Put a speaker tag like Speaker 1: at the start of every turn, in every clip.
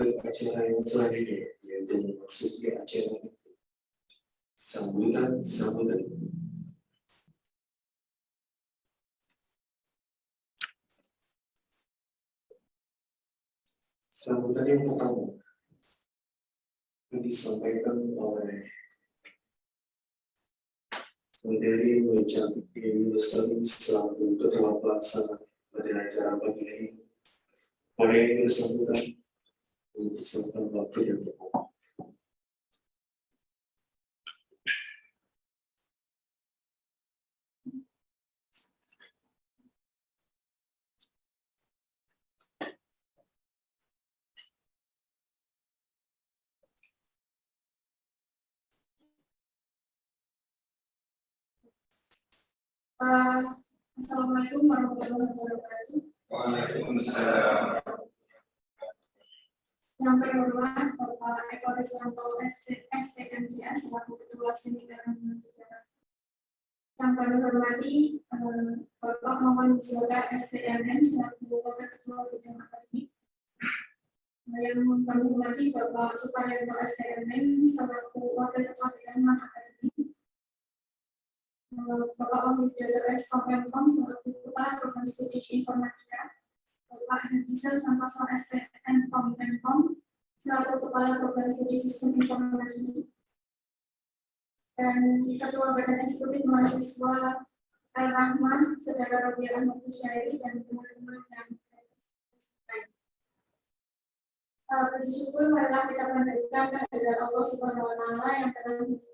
Speaker 1: ke acara yang selanjutnya, yaitu memasuki acara sambutan. Sambutan yang pertama yang disampaikan oleh Saudari Cantik Dewi Lestari selaku Ketua Pelaksana pada acara pagi ini. Oleh bersangkutan untuk sambutan waktu yang tepat.
Speaker 2: Assalamualaikum warahmatullahi wabarakatuh.
Speaker 3: Waalaikumsalam.
Speaker 2: Yang terhormat Bapak Eko Riswanto STMJS selaku Ketua Sindikatan Jakarta. Yang kami hormati Bapak Muhammad Musyoka STMN selaku Wakil Ketua Bidang Akademik. Yang kami hormati Bapak Suparyanto STMN selaku Wakil Ketua Bidang Akademik. Bapak Wahyu Widodo Komenkom selaku Kepala Program Studi Informatika, Bapak Hendisel Santoso STM Komenkom selaku Kepala Program Studi Sistem Informasi, dan Ketua Badan Eksekutif Mahasiswa Al-Rahmah, Saudara Robiah Ahmad Husyairi, dan teman-teman yang lain. Puji syukur marilah kita panjatkan kehadirat Allah Subhanahu Wa Taala yang telah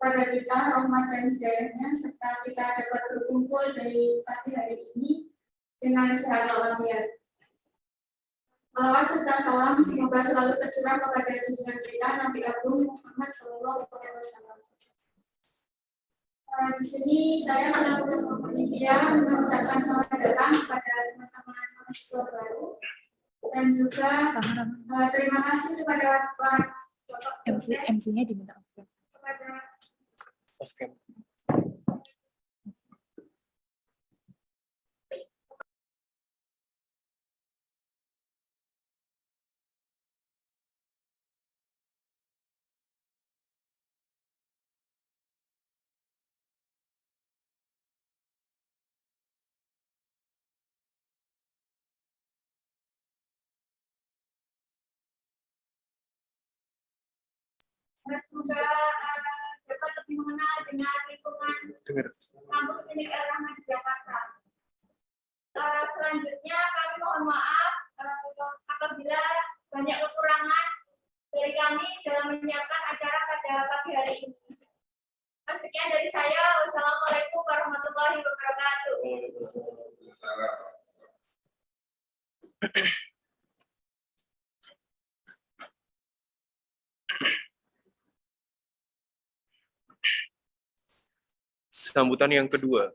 Speaker 2: pada kita rahmat dan hidayahnya, serta kita dapat berkumpul dari pagi hari ini dengan sehat walafiat. Salawat serta salam semoga selalu tercurah kepada junjungan kita Nabi Agung Muhammad SAW. Di sini saya selaku ketua panitia mengucapkan selamat datang kepada teman-teman mahasiswa baru, dan juga terima kasih kepada para
Speaker 4: MC-nya diminta
Speaker 2: kepada semoga dapat lebih mengenal dengan lingkungan kampus Unik Al-Rahmah di Jakarta. Selanjutnya kami mohon maaf apabila banyak kekurangan dari kami dalam menyiapkan acara pada pagi hari ini. Sekian dari saya. Wassalamualaikum warahmatullahi wabarakatuh.
Speaker 3: Sambutan yang kedua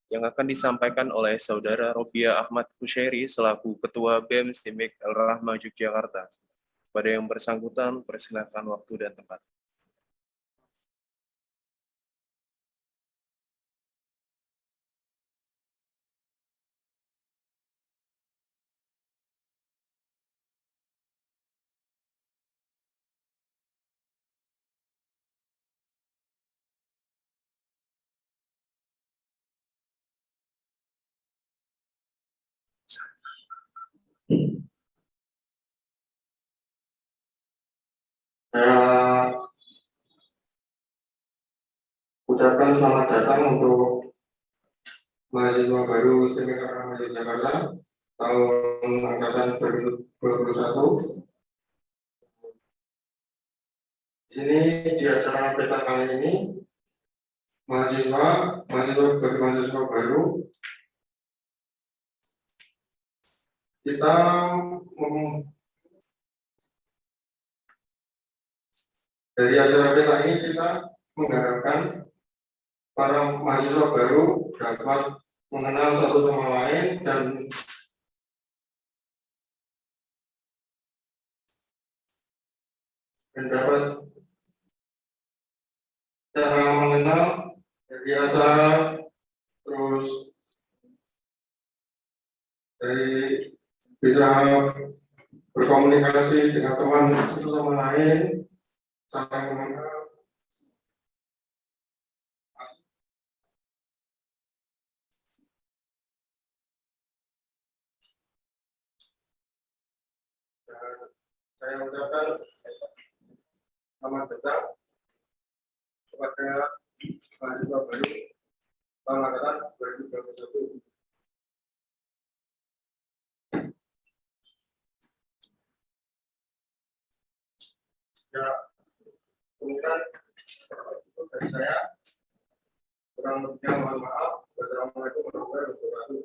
Speaker 3: yang akan disampaikan oleh Saudara Robiah Ahmad Husyairi selaku Ketua BEM STIMIK Al-Rahmah Yogyakarta. Pada yang bersangkutan, persilakan waktu dan tempat.
Speaker 1: Saya ucapkan selamat datang untuk mahasiswa baru STIMIK Al-Rahmah Yogyakarta tahun angkatan 2021. Di sini di acara peta kali ini mahasiswa baru kita dari acara peta ini kita mengharapkan para mahasiswa baru dapat mengenal satu sama lain dan dapat cara mengenal dari asal terus
Speaker 5: dari bisa berkomunikasi dengan teman satu sama lain, saling mengenal. Dan saya ucapkan selamat datang kepada mahasiswa baru angkatan 2021. Ya, kemudian itu dari saya. Kurang lebihnya mohon maaf. Wassalamualaikum warahmatullahi wabarakatuh.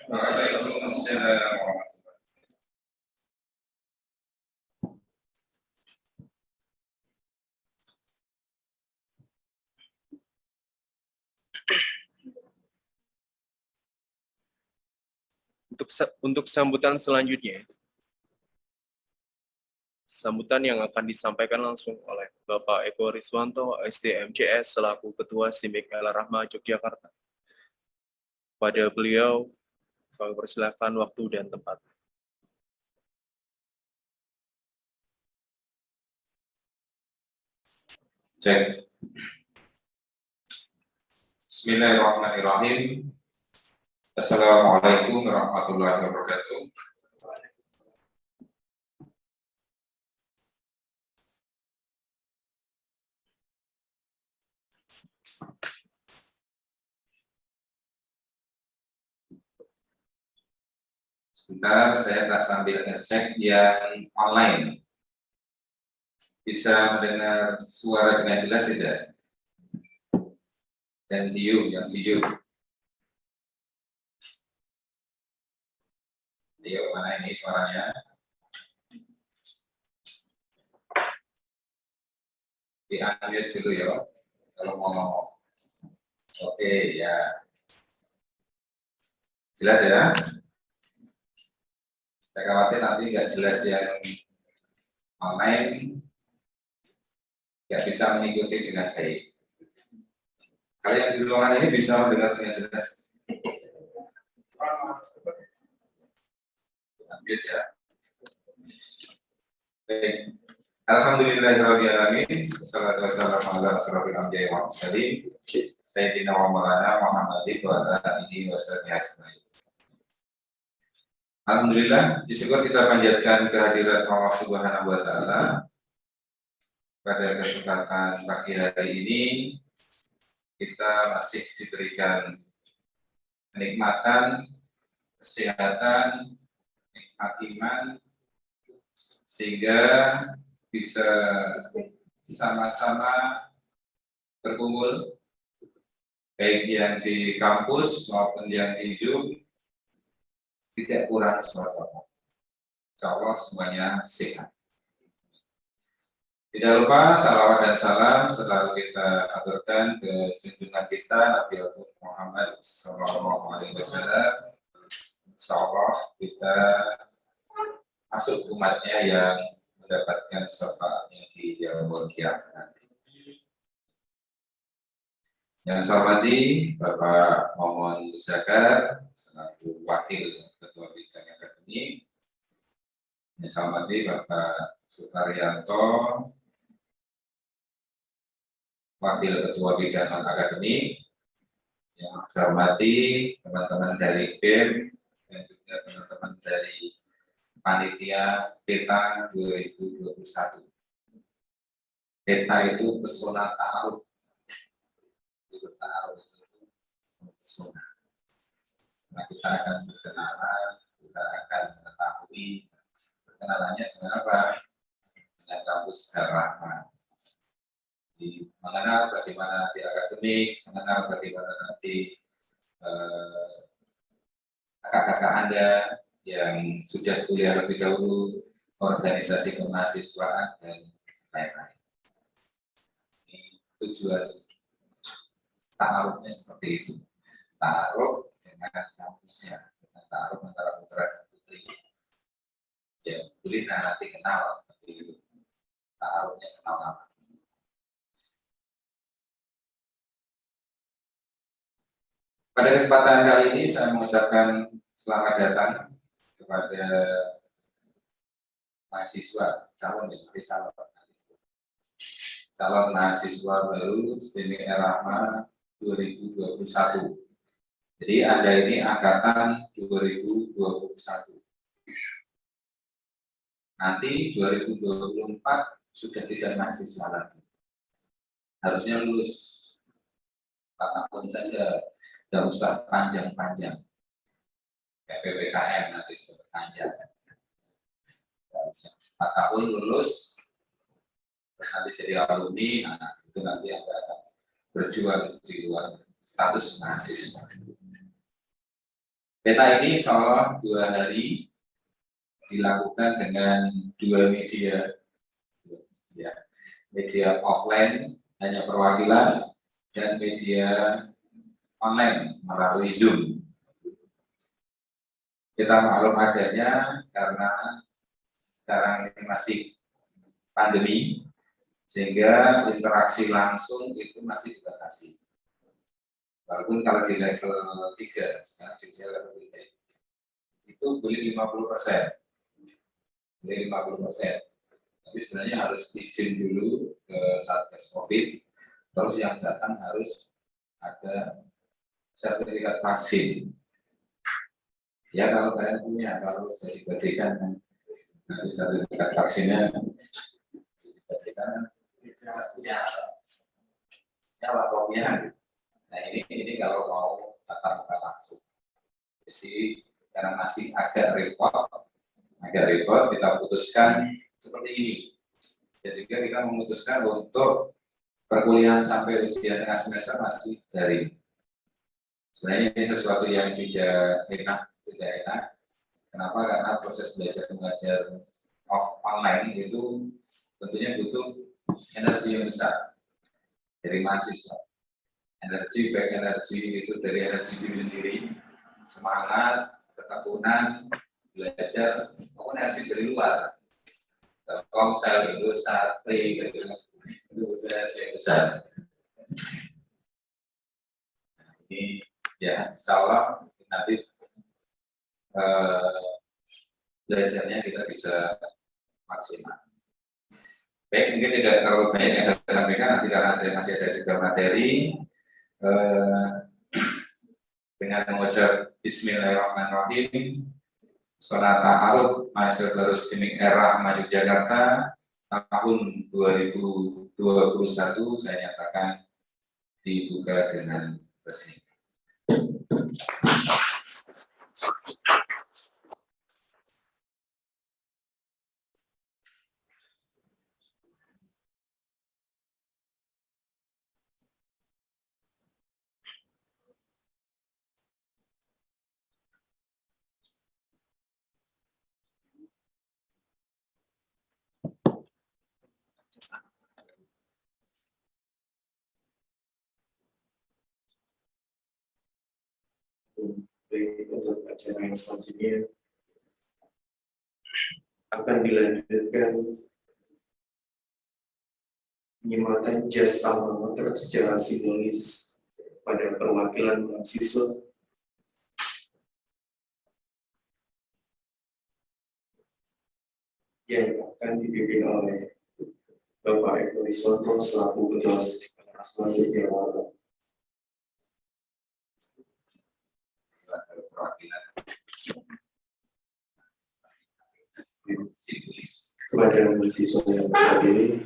Speaker 6: Waalaikumsalam.
Speaker 3: Untuk sambutan selanjutnya, sambutan yang akan disampaikan langsung oleh Bapak Eko Riswanto, SDMCS, selaku Ketua STIMIK El-Rahma Yogyakarta. Pada beliau, kami persilakan waktu dan tempat.
Speaker 6: Cek. Bismillahirrahmanirrahim. Assalamualaikum warahmatullahi wabarakatuh. Sebentar, saya tak sambil ngecek yang online. Bisa mendengar suara dengan jelas tidak? Dan yang diu. Diu, mana ini suaranya? Di-unmute dulu ya, kalau mau ngomong. Oke, ya. Jelas ya? Saya khawatir nanti nggak jelas yang online, nggak bisa mengikuti dengan baik. Kalian di ruangan ini bisa mendengar dengan jelas? Lanjut ya. Baik. Alhamdulillahirrahmanirrahim. Wassalatu wassalamu ala asyrofil anbiya'i wal mursalin. Sayyidina wa maulana Muhammadin wa ala alihi washabihi ajmain. Alhamdulillah, disyukur kita panjatkan kehadiran Allah Subhanahu wa taala. Pada kesempatan pagi hari ini kita masih diberikan kenikmatan, kesehatan, nikmat iman, sehingga bisa sama-sama berkumpul, baik yang di kampus maupun yang di Zoom, tidak kurang suasana. Insya Allah semuanya sehat. Tidak lupa salawat dan salam selalu kita aturkan ke junjungan kita Nabi Muhammad SAW. Insya Allah kita masuk umatnya yang mendapatkan syafaatnya di yaumul qiyamah nanti. Yang saya hormati Bapak Momon Zakar selaku Wakil Ketua Bidang Akademik. Yang saya hormati Bapak Sukaryanto, Wakil Ketua Bidang Akademik. Yang saya hormati teman-teman dari BEM dan juga teman-teman dari Panitia PETA 2021. PETA itu pesona ta'aruf. Ta'aruf itu pesona. Nah, kita akan berkenalan, kita akan mengetahui perkenalannya dengan apa? Dengan kampus El-Rahma. Mengenal bagaimana di akademik, mengenal bagaimana nanti kakak-kakak Anda yang sudah kuliah lebih dahulu, organisasi kemahasiswaan, dan lain-lain. Ini tujuan ta'arufnya seperti itu. Ta'aruf dengan kampusnya, dengan ta'aruf antara putra dan putri. Ya, boleh nanti kenal, tapi ta'arufnya kenal apa. Pada kesempatan kali ini saya mengucapkan selamat datang kepada mahasiswa calon mahasiswa baru STIMIK Rahma 2021. Jadi Anda ini angkatan 2021. Nanti 2024 sudah tidak mahasiswa lagi. Harusnya lulus 4 tahun saja, tidak usah panjang-panjang. Kayak PPKM nanti panjang. 4 tahun lulus, terus nanti jadi alumni, nah, itu nanti Anda akan berjuang di luar status mahasiswa. Peta ini insya Allah 2 hari dilakukan dengan 2 media, media offline hanya perwakilan dan media online melalui Zoom. Kita maklum adanya karena sekarang ini masih pandemi, sehingga interaksi langsung itu masih dibatasi. Walaupun kalau di level 3, sekarang di level 3, itu boleh 50%. Boleh 50%. Tapi sebenarnya harus izin dulu ke Satgas Covid, terus yang datang harus ada sertifikat vaksin. Ya kalau kalian punya, kalau sudah diberikan nanti sertifikat vaksinnya diberikan, tidak punya laptopnya. Nah ini kalau mau tatap muka langsung. Jadi karena masih agak repot kita putuskan seperti ini. Dan juga kita memutuskan untuk perkuliahan sampai ujian tengah semester masih daring. Sebenarnya ini sesuatu yang tidak enak. Kenapa? Karena proses belajar mengajar online itu tentunya butuh energi yang besar dari mahasiswa. Baik energi itu dari energi diri sendiri, semangat, ketekunan, belajar, maupun energi dari luar. Telkomsel, itu sate, itu energi yang besar. Ini ya, insya Allah nanti belajarnya kita bisa maksimal. Baik, mungkin tidak terlalu banyak yang saya sampaikan, nanti karena masih ada juga materi. Dengan mengucap Bismillahirrahmanirrahim, Salat Ta'aruf Mahasiswa baru STIMIK Rahma Yogyakarta tahun 2021 saya nyatakan dibuka dengan resmi.
Speaker 1: Untuk acara yang selanjutnya akan dilanjutkan penyematan jas alma mater secara simbolis pada perwakilan mahasiswa yang akan dipimpin oleh Bapak Eko Riswanto selaku Ketua STIMIK Rahma Yogyakarta. Kepada mahasiswa yang terpilih,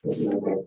Speaker 1: silakan.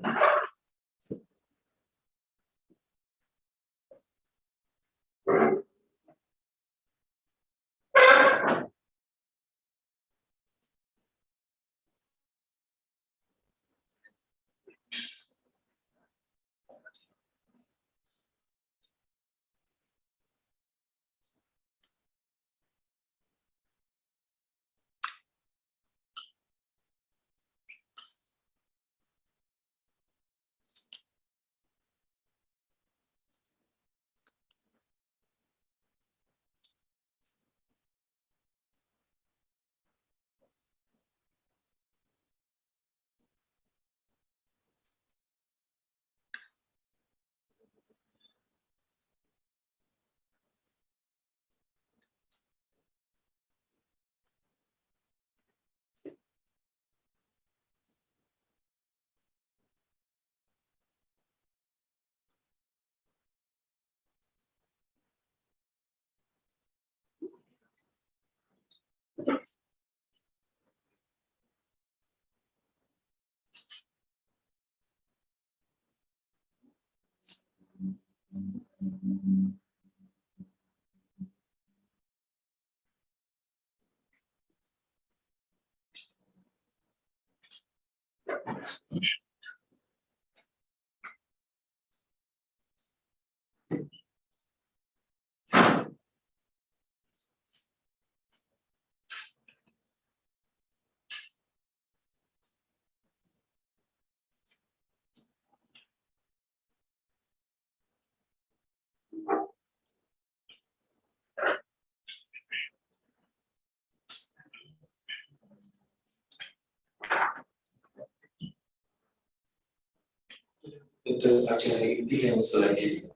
Speaker 1: Untuk acara inti yang selanjutnya,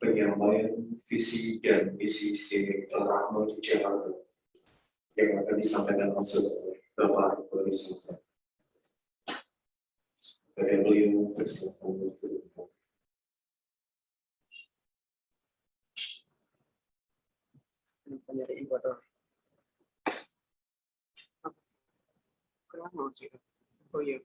Speaker 1: penyampaian visi dan misi STIMIK Al-Rahmah Jakarta yang akan disampaikan langsung oleh Bapak Ibu. Pada beliau bersilakan untuk
Speaker 7: Oh iya.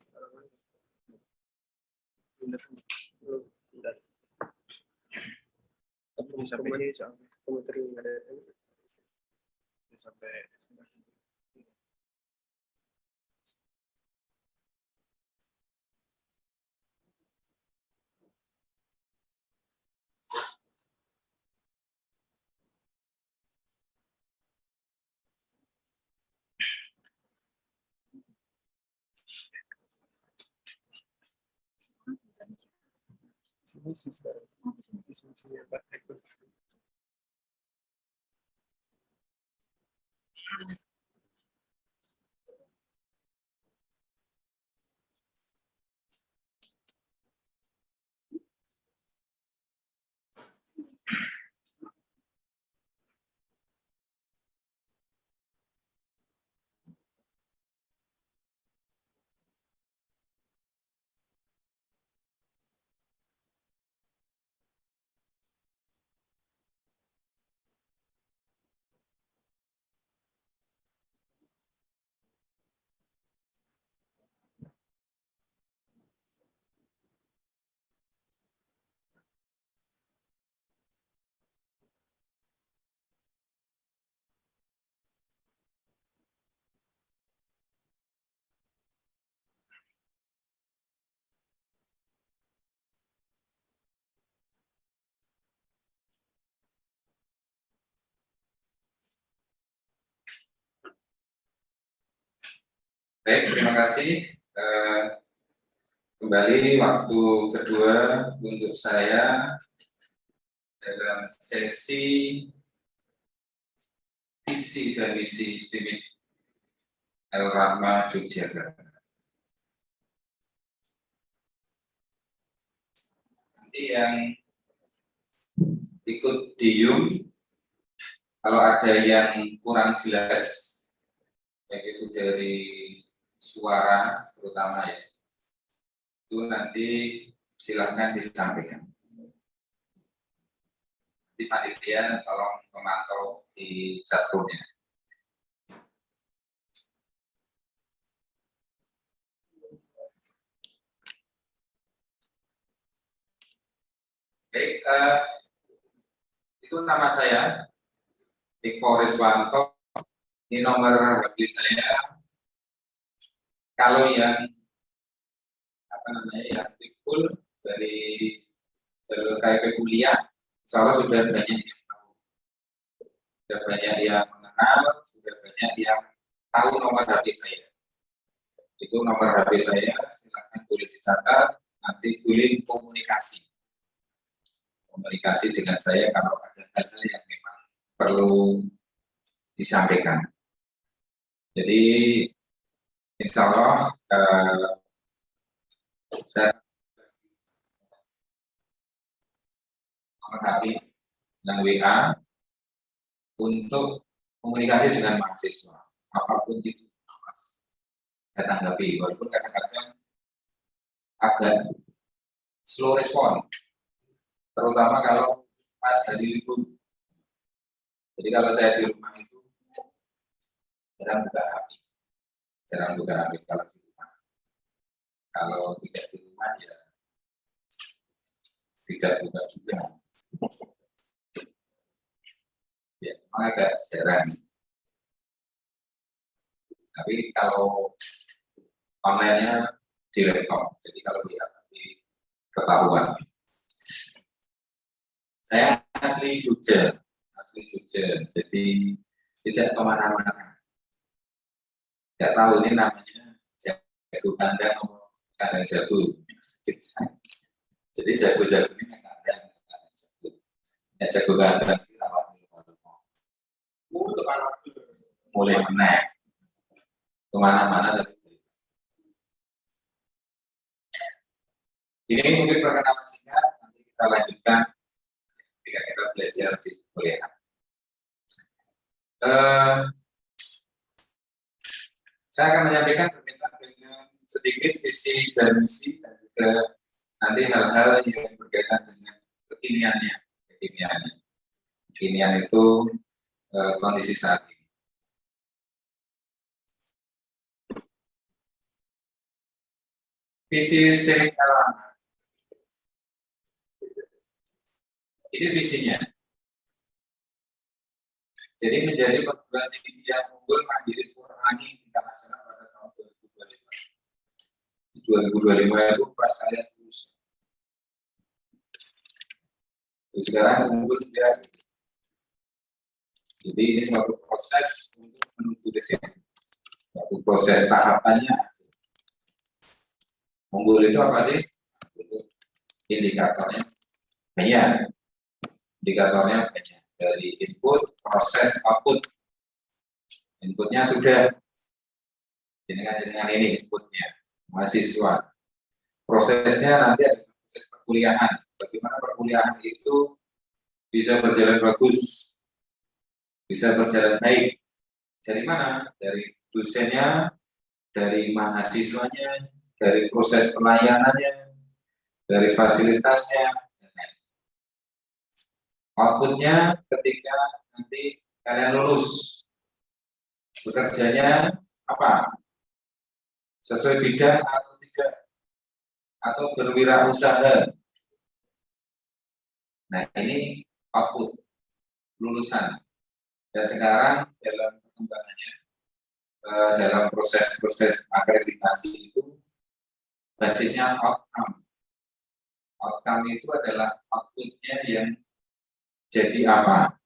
Speaker 3: Sampai sini soalnya. Sampai sini sih sekarang. Sini Pak.
Speaker 6: Baik, terima kasih. Kembali waktu kedua untuk saya dalam sesi visi dan misi STIMIK Al-Rahmah Yogyakarta. Nanti yang ikut di Zoom, kalau ada yang kurang jelas, baik itu dari suara terutama ya, itu nanti silahkan disampaikan. Di panitia tolong memantau di chatroomnya. Baik, itu nama saya Eko Riswanto. Ini nomor HP saya. Kalau yang yang aktif dari jalur KIP kuliah, insya Allah sudah banyak yang tahu, sudah banyak yang mengenal, sudah banyak yang tahu nomor HP saya. Itu nomor HP saya, silakan boleh dicatat, nanti boleh komunikasi dengan saya kalau ada hal yang memang perlu disampaikan. Jadi insya Allah saya menghadapi yang WA untuk komunikasi dengan mahasiswa apapun itu saya tanggapi, walaupun kadang-kadang agak slow respon, terutama kalau pas hari libur. Jadi kalau saya di rumah itu jarang buka HP kalau di rumah. Kalau tidak di rumah ya tidak buka juga. Ya, memang agak jarang. Tapi kalau online-nya di laptop, jadi kalau lihat nanti ketahuan. Saya asli Jogja, jadi tidak kemana-mana. Tidak tahu ini namanya jago kandang atau kandang jago. Jadi jago-jago ini kandang jago. Ya jago kandang ini mulai menaik kemana-mana. Ini mungkin perkenalan singkat, nanti kita lanjutkan ketika kita belajar di kuliah. Saya akan menyampaikan berkaitan dengan sedikit visi dan misi dan juga nanti hal-hal yang berkaitan dengan kekiniannya. Kekinian itu kondisi saat ini. Visi STEM Elaraha. Ini visinya. Jadi menjadi perguruan tinggi yang unggul mandiri Qurani internasional pada tahun 2025. 2025 itu pas kalian lulus. Sekarang unggul dia. Jadi ini suatu proses untuk menuju ke sini. Suatu proses tahapannya. Unggul itu apa sih? Itu indikatornya banyak. Indikatornya banyak. Dari input, proses, output. Inputnya sudah dengan ini inputnya mahasiswa. Prosesnya nanti ada proses perkuliahan. Bagaimana perkuliahan itu bisa berjalan bagus, bisa berjalan baik. Dari mana? Dari dosennya, dari mahasiswanya, dari proses pelayanannya, dari fasilitasnya. Outputnya ketika nanti kalian lulus, bekerjanya apa? Sesuai bidang atau tidak? Atau berwirausaha? Nah, ini output lulusan. Dan sekarang dalam perkembangannya, dalam proses-proses akreditasi itu, basisnya outcome. Outcome itu adalah outputnya yang jadi apa?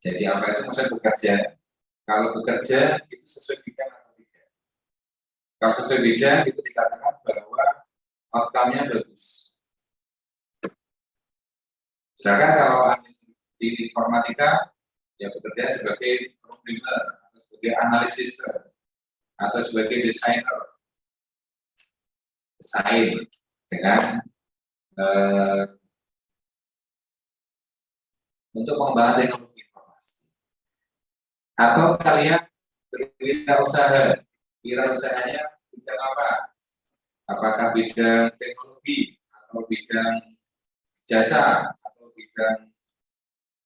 Speaker 6: Jadi apa itu maksudnya bekerja. Kalau bekerja itu sesuai bidang atau tidak. Kalau sesuai bidang itu dikatakan bahwa outcome-nya bagus. Misalkan kalau di informatika ya bekerja sebagai programmer atau sebagai analis sistem atau sebagai desainer desain dengan untuk pengembangan teknologi informasi. Atau kalian berwirausaha, wirausahanya bidang apa? Apakah bidang teknologi atau bidang jasa atau bidang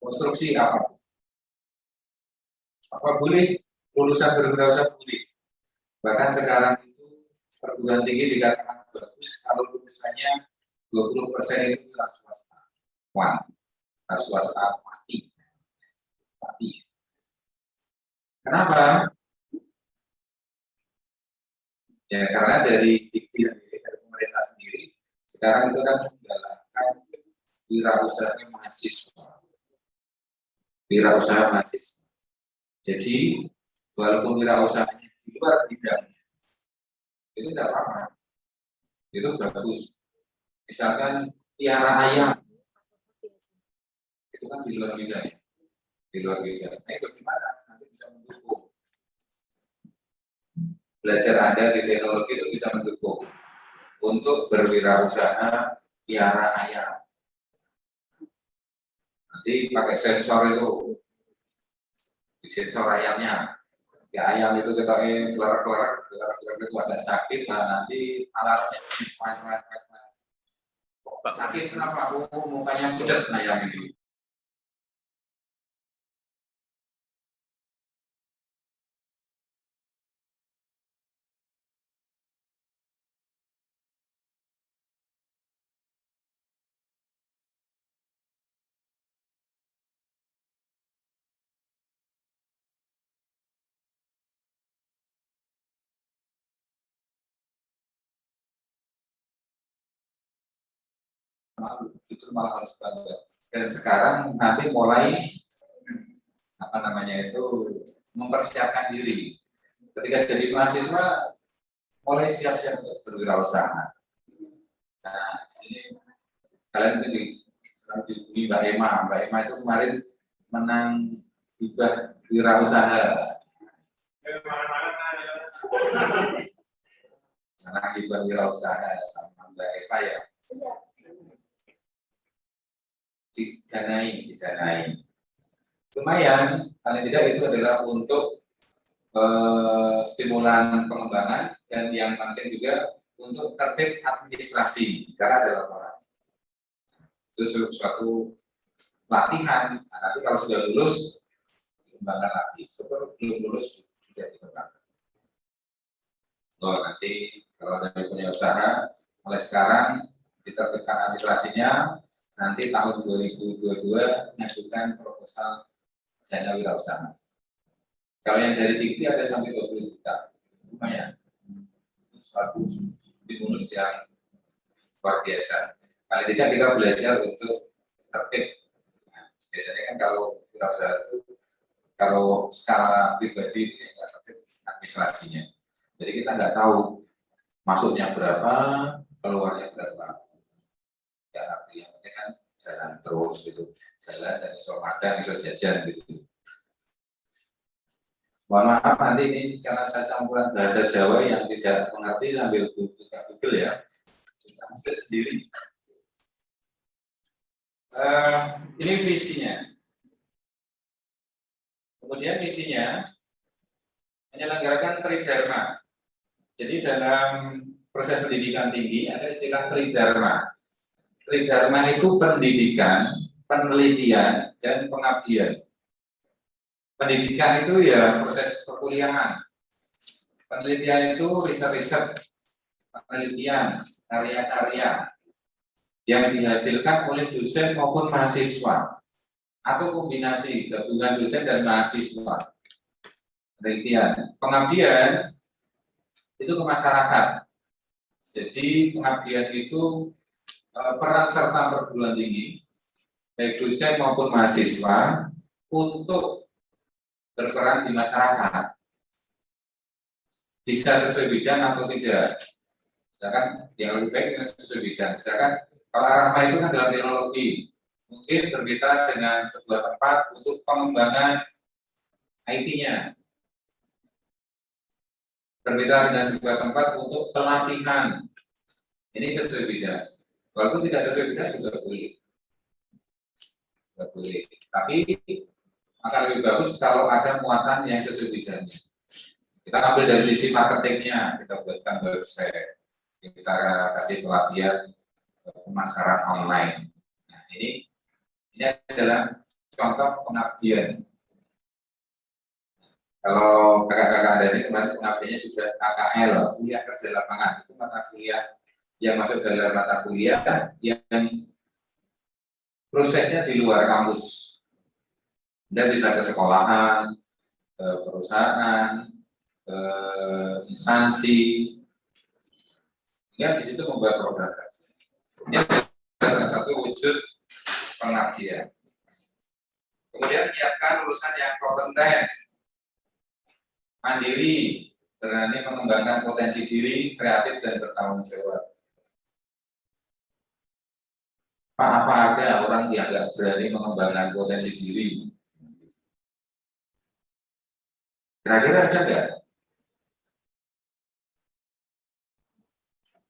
Speaker 6: konstruksi apa? Apa boleh lulusan berwirausaha boleh? Bahkan sekarang itu perguruan tinggi dikatakan bagus kalau lulusannya 20% itu adalah swasta. Wah, swasta mati. Kenapa? Ya karena dari dikti dari pemerintah sendiri sekarang itu kan menggalakkan wirausaha mahasiswa. Jadi walaupun wirausahanya di luar bidangnya itu tidak apa-apa, itu bagus. Misalkan piara ayam itu kan di luar bidang. Bagaimana nanti bisa mendukung belajar Anda di teknologi itu bisa mendukung untuk berwirausaha piara ayam. Nanti pakai sensor itu, di sensor ayamnya. Ya ayam itu kita keluar itu agak sakit, nah nanti alatnya sakit kenapa? Mukanya pucat ayam ini. Justru malah harus bangga. Dan sekarang nanti mulai mempersiapkan diri. Ketika jadi mahasiswa mulai siap-siap untuk berwirausaha. Nah, ini kalian dihubungi Mbak Ema. Mbak Ema itu kemarin menang hibah wirausaha. Menang hibah wirausaha sama Mbak Eva ya. Didanai. Lumayan, paling tidak itu adalah untuk stimulan pengembangan dan yang penting juga untuk tertib administrasi karena ada laporan. Itu suatu latihan. Nah, nanti kalau sudah lulus dikembangkan lagi. Sebelum belum lulus sudah dikembangkan. Nanti kalau ada punya usaha mulai sekarang ditertibkan administrasinya. Nanti tahun 2022 mengajukan proposal dana wirausaha. Kalau yang dari Dikti ada sampai 20 juta, lumayan. Suatu stimulus yang luar biasa. Paling tidak kita belajar untuk tertib. Nah, biasanya kan kalau wirausaha itu, kalau skala pribadi ini nggak tertib administrasinya. Jadi kita nggak tahu masuknya berapa, keluarnya berapa. Ya, artinya kan jalan terus gitu, jalan dan iso makan, iso jajan gitu. Mohon maaf nanti ini karena saya campuran bahasa Jawa yang tidak mengerti sambil buka Google ya, kita sendiri. Ini visinya. Kemudian misinya menyelenggarakan tridharma. Jadi dalam proses pendidikan tinggi ada istilah tridharma. Tridharma itu pendidikan, penelitian, dan pengabdian. Pendidikan itu ya proses perkuliahan. Penelitian itu riset-riset, penelitian, karya-karya yang dihasilkan oleh dosen maupun mahasiswa atau kombinasi gabungan dosen dan mahasiswa. Penelitian, pengabdian itu ke masyarakat. Jadi pengabdian itu peran serta perguruan tinggi, baik dosen maupun mahasiswa, untuk berperan di masyarakat. Bisa sesuai bidang atau tidak. Misalkan yang lebih baik sesuai bidang. Misalkan kalau Rahma itu kan dalam teknologi, mungkin bermitra dengan sebuah tempat untuk pengembangan IT-nya. Bermitra dengan sebuah tempat untuk pelatihan. Ini sesuai bidang. Walaupun tidak sesuai bidang juga boleh. Tidak boleh. Tapi akan lebih bagus kalau ada muatan yang sesuai bidangnya. Kita ambil dari sisi marketingnya, kita buatkan website, kita kasih pelatihan pemasaran online. Nah, ini adalah contoh pengabdian. Kalau kakak-kakak dari kemarin pengabdiannya sudah KKL, kuliah kerja lapangan, itu mata kuliah yang masuk dalam mata kuliah yang prosesnya di luar kampus. Anda bisa ke sekolahan, ke perusahaan, ke instansi, ya di situ membuat program kerja. Ini adalah salah satu wujud pengabdian. Kemudian menyiapkan lulusan yang kompeten, mandiri, berani mengembangkan potensi diri, kreatif dan bertanggung jawab. Pak, apa ada orang yang nggak berani mengembangkan potensi diri? Kira-kira ada nggak?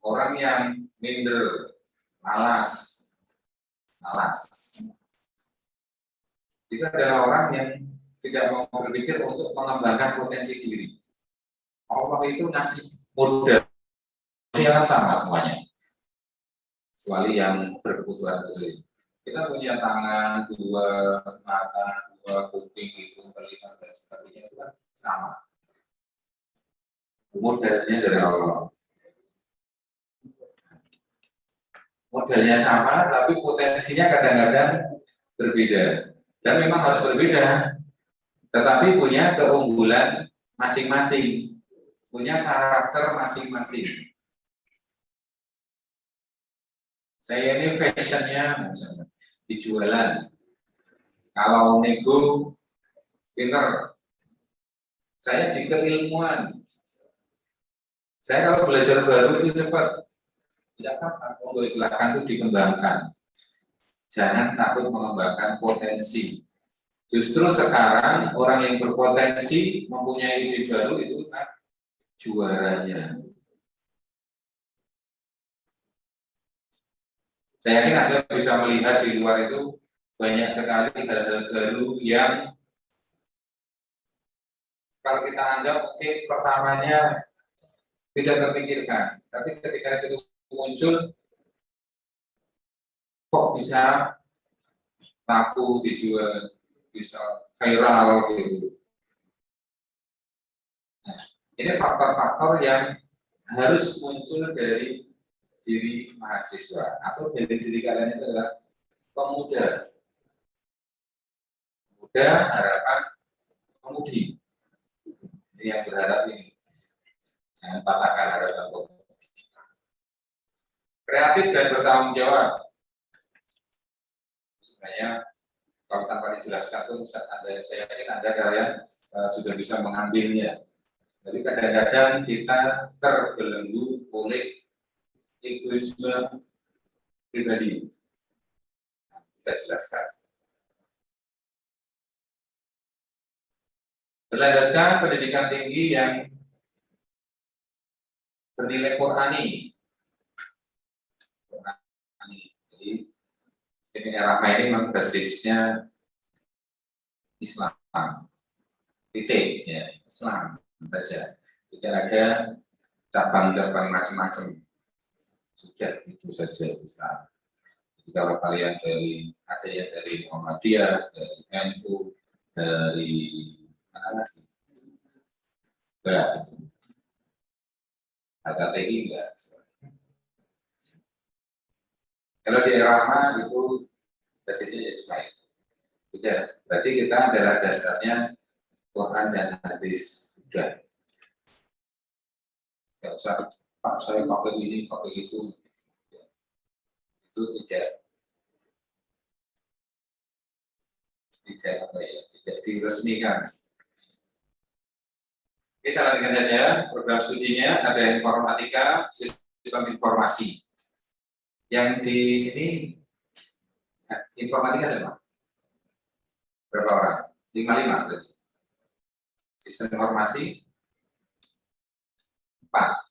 Speaker 6: Orang yang minder, malas. Itu adalah orang yang tidak mau berpikir untuk mengembangkan potensi diri. Allah itu ngasih modal, yang sama semuanya. Kecuali yang berkebutuhan khusus. Kita punya tangan, 2 mata, 2 kuping, hidung, telinga, dan sebagainya itu kan sama. Modelnya dari Allah. Modelnya sama, tapi potensinya kadang-kadang berbeda. Dan memang harus berbeda. Tetapi punya keunggulan masing-masing. Punya karakter masing-masing. Saya ini fashionnya misalnya di jualan. Kalau nego pinter, saya di keilmuan. Saya kalau belajar baru itu cepat. Tidak apa-apa, monggo silakan itu dikembangkan. Jangan takut mengembangkan potensi. Justru sekarang orang yang berpotensi mempunyai ide baru itu kan juaranya. Saya yakin Anda bisa melihat di luar itu banyak sekali hal-hal baru yang kalau kita anggap mungkin pertamanya tidak terpikirkan, tapi ketika itu muncul, kok bisa laku, dijual, bisa viral gitu. Nah, ini faktor-faktor yang harus muncul dari diri mahasiswa atau dari diri kalian itu adalah pemuda. Pemuda harapan pemudi. Ini yang berharap ini. Jangan patahkan harapan pemudi. Kreatif dan bertanggung jawab. Sebenarnya kalau tanpa dijelaskan itu saya yakin Anda kalian sudah bisa mengambilnya. Jadi kadang-kadang kita terbelenggu oleh egoisme pribadi. Saya jelaskan. Berlandaskan pendidikan tinggi yang bernilai Qur'ani. Jadi ini era ini memang basisnya Islam, titik ya Islam saja. Tidak ada cabang-cabang macam-macam. Sudah itu saja Islam. Jadi kalau kalian ada yang dari Muhammadiyah, dari NU, dari mana lagi? Enggak. HKTI enggak. Kalau di Rama itu basisnya Islam. Tidak. Berarti kita adalah dasarnya Quran dan hadis. Sudah. Tidak usah Pak saya pakai ini, pakai itu. Itu tidak diresmikan. Oke, saya lanjutkan saja. Program studinya ada informatika, sistem informasi. Yang di sini informatika siapa? Berapa orang? 55 berarti. Sistem informasi 4.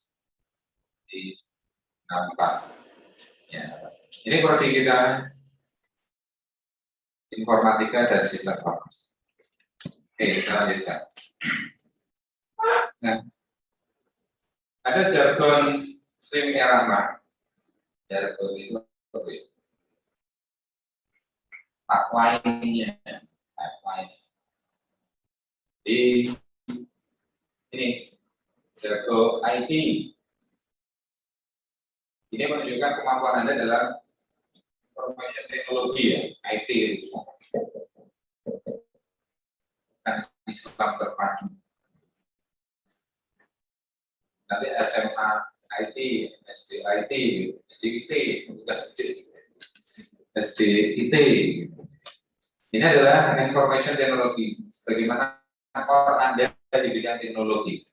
Speaker 6: Di 64. Ya. Ini prodi kita informatika dan sistem informasi. Oke, saya lanjutkan. Nah, ada jargon streaming Erama. Jargon itu apa ya? Pipeline-nya. Di ini jargon IT. Ini menunjukkan kemampuan Anda dalam information teknologi ya, IT itu. Dan Islam terpadu. Nanti SMA IT, SD IT, SDIT, bukan SDIT. Ini adalah information teknologi. Bagaimana core Anda di bidang teknologi.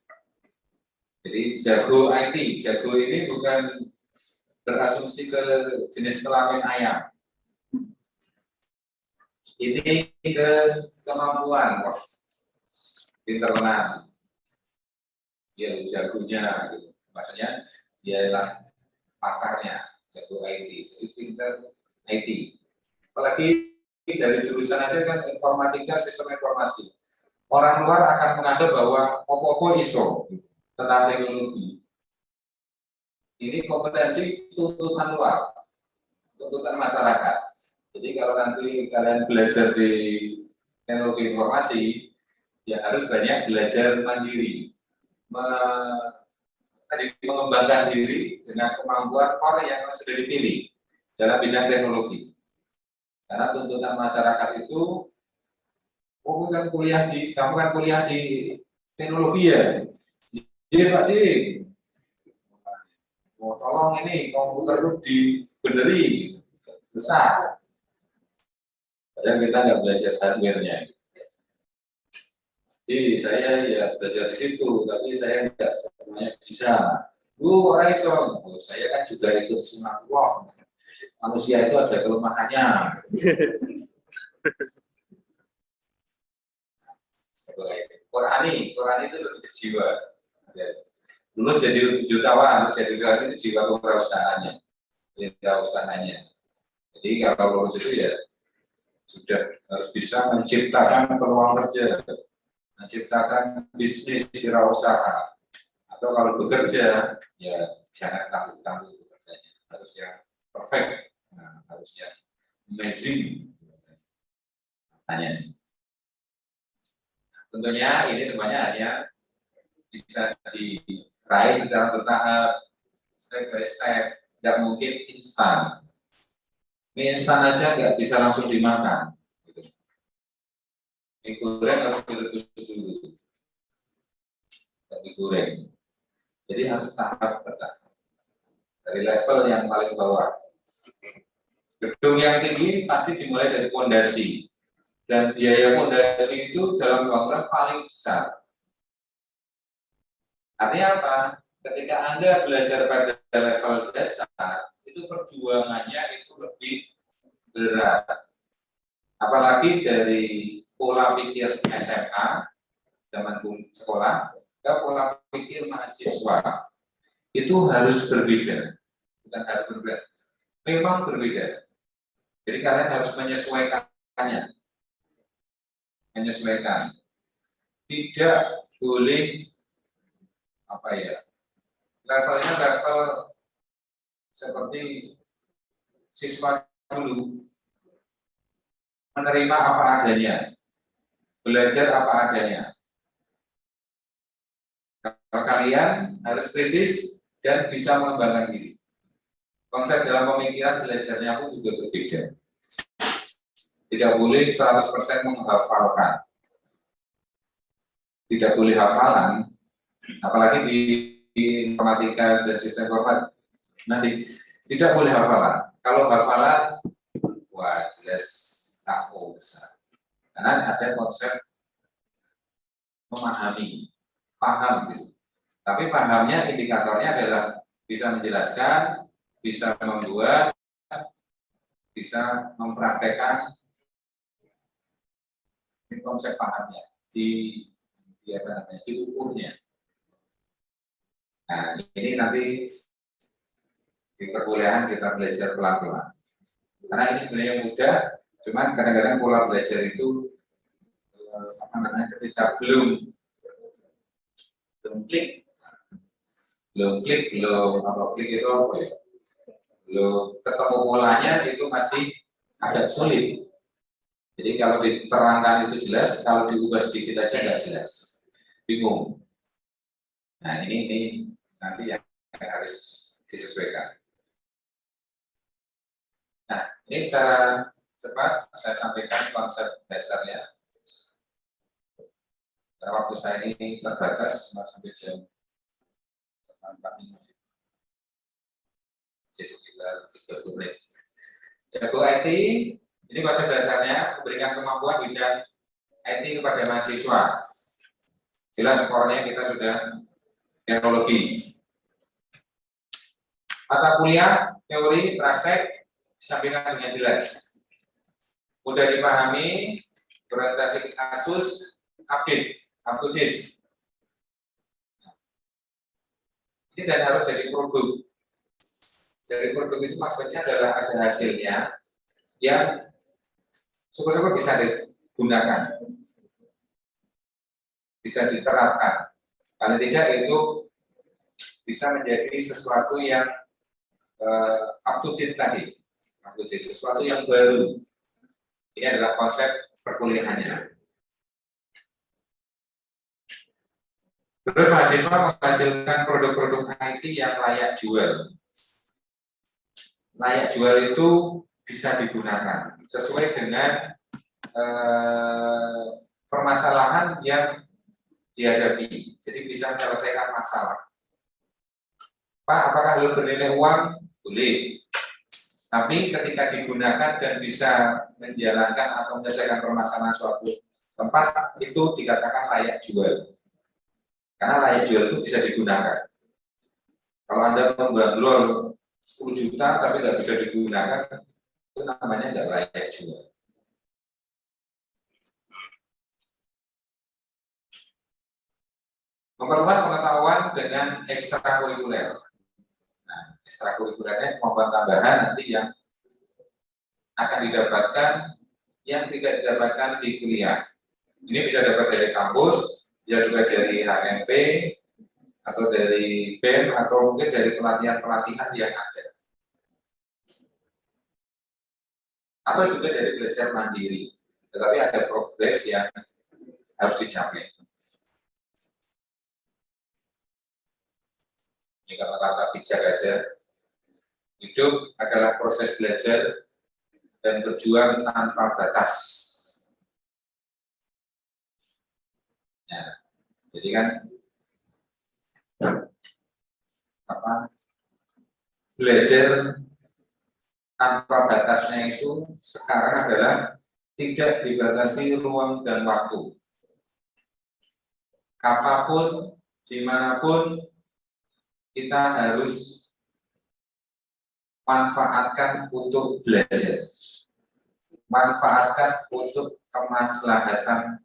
Speaker 6: Jadi jago IT, jago ini bukan berasumsi ke jenis kelamin ayam. Ini ke kemampuan internal. Dia jagonya, gitu. Maksudnya dia adalah pakarnya, jago IT. Jadi pinter IT. Apalagi dari jurusan aja kan informatika, sistem informasi. Orang luar akan menganggap bahwa opo-opo iso tentang teknologi. Ini kompetensi tuntutan luar, tuntutan masyarakat. Jadi kalau nanti kalian belajar di teknologi informasi, ya harus banyak belajar mandiri, mengembangkan diri dengan kemampuan core yang sudah dipilih dalam bidang teknologi. Karena tuntutan masyarakat itu, kamu kan kuliah di teknologi ya, jadi Pak Di, tolong ini komputer itu beneri besar. Padahal kita nggak belajar hardware-nya. Jadi saya ya belajar di situ, tapi saya nggak semuanya bisa. Orang iso, saya kan juga ikut sunatullah. Manusia itu ada kelemahannya. Quran itu lebih ke jiwa. Lulus jadi jutawan, jadi jutawan itu jiwa kewirausahaannya, kewirausahaannya. Jadi kalau lulus itu ya sudah harus bisa menciptakan peluang kerja, menciptakan bisnis wirausaha. Atau kalau bekerja, ya jangan tangguh-tangguh bekerjanya, harus yang perfect, harus yang amazing. Hanya sih. Tentunya ini semuanya hanya bisa diraih secara bertahap, step by step, nggak mungkin instan. Mie instan aja nggak bisa langsung dimakan. Mie goreng harus direbus dulu, nggak digoreng. Jadi harus tahap bertahap. Dari level yang paling bawah. Gedung yang tinggi pasti dimulai dari fondasi. Dan biaya fondasi itu dalam bangunan paling besar. Artinya apa? Ketika Anda belajar pada level dasar, itu perjuangannya itu lebih berat. Apalagi dari pola pikir SMA, zaman sekolah, ke pola pikir mahasiswa, itu harus berbeda. Bukan harus berbeda, memang berbeda. Jadi kalian harus menyesuaikannya. Menyesuaikan. Tidak boleh levelnya level seperti siswa dulu, menerima apa adanya, belajar apa adanya. Kalau kalian harus kritis dan bisa mengembangkan diri. Konsep dalam pemikiran belajarnya pun juga berbeda. Tidak boleh 100% menghafalkan. Tidak boleh hafalan, apalagi di informatika dan sistem format masih tidak boleh hafalan. Kalau hafalan, wah jelas KO besar. Karena ada konsep memahami, paham gitu. Tapi pahamnya indikatornya adalah bisa menjelaskan, bisa membuat, bisa mempraktekkan. Ini konsep pahamnya diukurnya. Nah, ini nanti di perkuliahan kita belajar pelan-pelan. Karena ini sebenarnya mudah, cuman kadang-kadang pola belajar itu ketika belum klik itu belum ketemu polanya itu masih agak sulit. Jadi kalau diterangkan itu jelas, kalau diubah sedikit aja nggak jelas, bingung. Nah ini nanti yang harus disesuaikan. Nah ini secara cepat saya sampaikan konsep dasarnya. Karena waktu saya ini terbatas, sampai jam 4:05. Masih sekitar 30 menit. Jago IT. Ini konsep dasarnya memberikan kemampuan bidang IT kepada mahasiswa. Jelas skornya kita sudah teknologi. Mata kuliah, teori, praktek disampaikan dengan jelas. Mudah dipahami, berorientasi kasus, update, up to date. Ini dan harus jadi produk. Dari produk itu maksudnya adalah ada hasilnya yang syukur-syukur bisa digunakan, bisa diterapkan. Paling tidak itu bisa menjadi sesuatu yang up to date tadi, up to date, sesuatu yang baru. Ini adalah konsep perkuliahannya. Terus mahasiswa menghasilkan produk-produk IT yang layak jual. Layak jual itu bisa digunakan sesuai dengan permasalahan yang dihadapi. Jadi bisa menyelesaikan masalah. Pak, apakah lu bernilai uang? Boleh. Tapi ketika digunakan dan bisa menjalankan atau menyelesaikan permasalahan suatu tempat, itu dikatakan layak jual. Karena layak jual itu bisa digunakan. Kalau Anda membandrol 10 juta tapi nggak bisa digunakan, itu namanya nggak layak jual. Memperluas pengetahuan dengan ekstrakurikuler. Nah, ekstrakurikulernya kemampuan tambahan nanti yang akan didapatkan yang tidak didapatkan di kuliah. Ini bisa dapat dari kampus, bisa juga dari HMP, atau dari BEM, atau mungkin dari pelatihan-pelatihan yang ada. Atau juga dari belajar mandiri. Tetapi ada progres yang harus dicapai. Ini kata-kata bijak aja. Hidup adalah proses belajar dan berjuang tanpa batas. Ya, jadi kan belajar tanpa batasnya itu sekarang adalah tidak dibatasi ruang dan waktu. Kapanpun, dimanapun, kita harus manfaatkan untuk belajar. Manfaatkan untuk kemaslahatan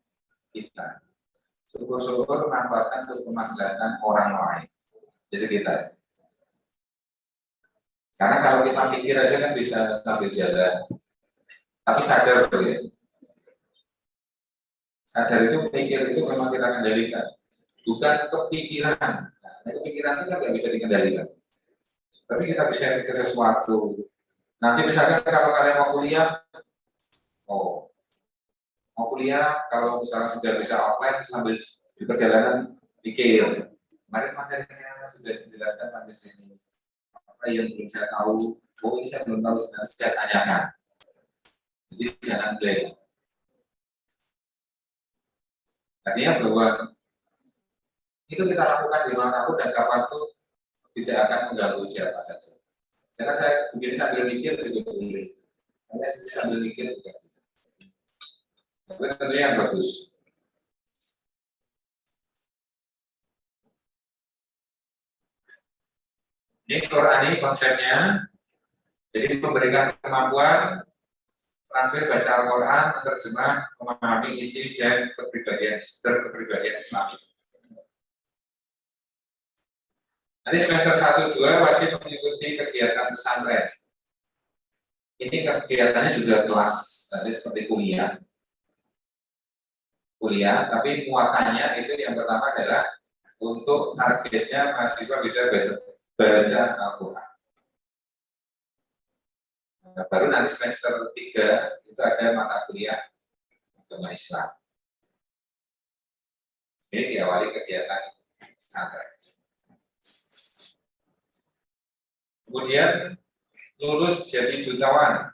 Speaker 6: kita. Syukur-syukur manfaatkan untuk kemaslahatan orang lain di sekitar. Karena kalau kita pikir aja kan bisa sambil jalan. Tapi sadar ya. Sadar itu pikir itu memang kita kendalikan. Bukan kepikiran. Nah, kepikiran itu kan nggak bisa dikendalikan. Tapi kita bisa pikir sesuatu. Nanti misalkan kalau kalian mau kuliah, mau kuliah, kalau misalnya sudah bisa offline sambil di perjalanan pikir. Kemarin materinya sudah dijelaskan sampai sini. Apa yang belum saya tahu, ini saya belum tahu, saya tanyakan. Jadi jangan blank. Artinya bahwa itu kita lakukan di manapun dan kapanpun tidak akan mengganggu siapa saja. Karena saya mungkin sambil mikir juga boleh. Saya sambil mikir juga. Tapi tentunya yang bagus. Ini Quran ini konsepnya, jadi memberikan kemampuan transfer baca Al-Quran, menerjemah, memahami isi dan kepribadian Islami. Nanti semester 1-2 wajib mengikuti kegiatan pesantren. Ini kegiatannya juga kelas, tadi seperti kuliah, tapi muatannya itu yang pertama adalah untuk targetnya mahasiswa bisa baca Al-Quran. Nah, baru nanti semester 3 itu ada mata kuliah agama Islam. Ini diawali kegiatan pesantren. Kemudian lulus jadi jutawan.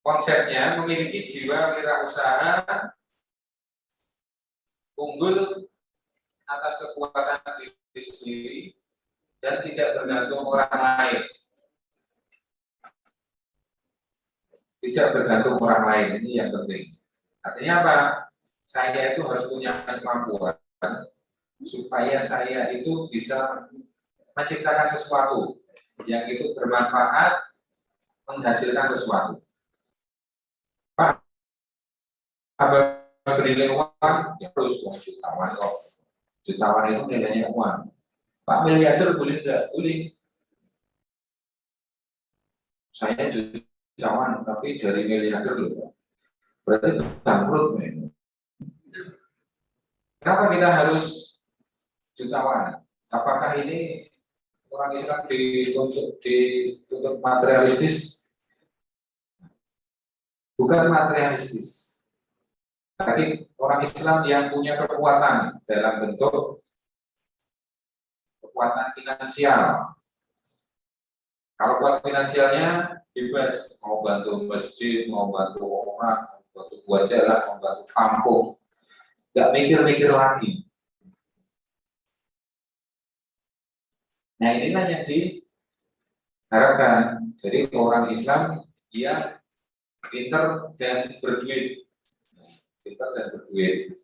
Speaker 6: Konsepnya memiliki jiwa wirausaha unggul atas kekuatan diri sendiri dan tidak bergantung orang lain. Tidak bergantung orang lain, ini yang penting. Artinya apa? Saya itu harus punya kemampuan supaya saya itu bisa menciptakan sesuatu yang itu bermanfaat, menghasilkan sesuatu. Pak, apa bernilai uang? Ya terus jutawan kok. Jutawan itu nilainya uang. Pak, miliarder boleh enggak? Boleh. Saya jutawan, tapi dari miliarder loh. Berarti bangkrut. Kenapa kita harus jutawan? Apakah ini orang Islam dituntut materialistis? Bukan materialistis. Tapi orang Islam yang punya kekuatan dalam bentuk kekuatan finansial. Kalau kuat finansialnya bebas, mau bantu masjid, mau bantu orang, mau bantu buat jalan, mau bantu kampung, nggak mikir-mikir lagi. Nah inilah yang diharapkan. Jadi orang Islam dia pintar dan berduit, pintar dan berduit.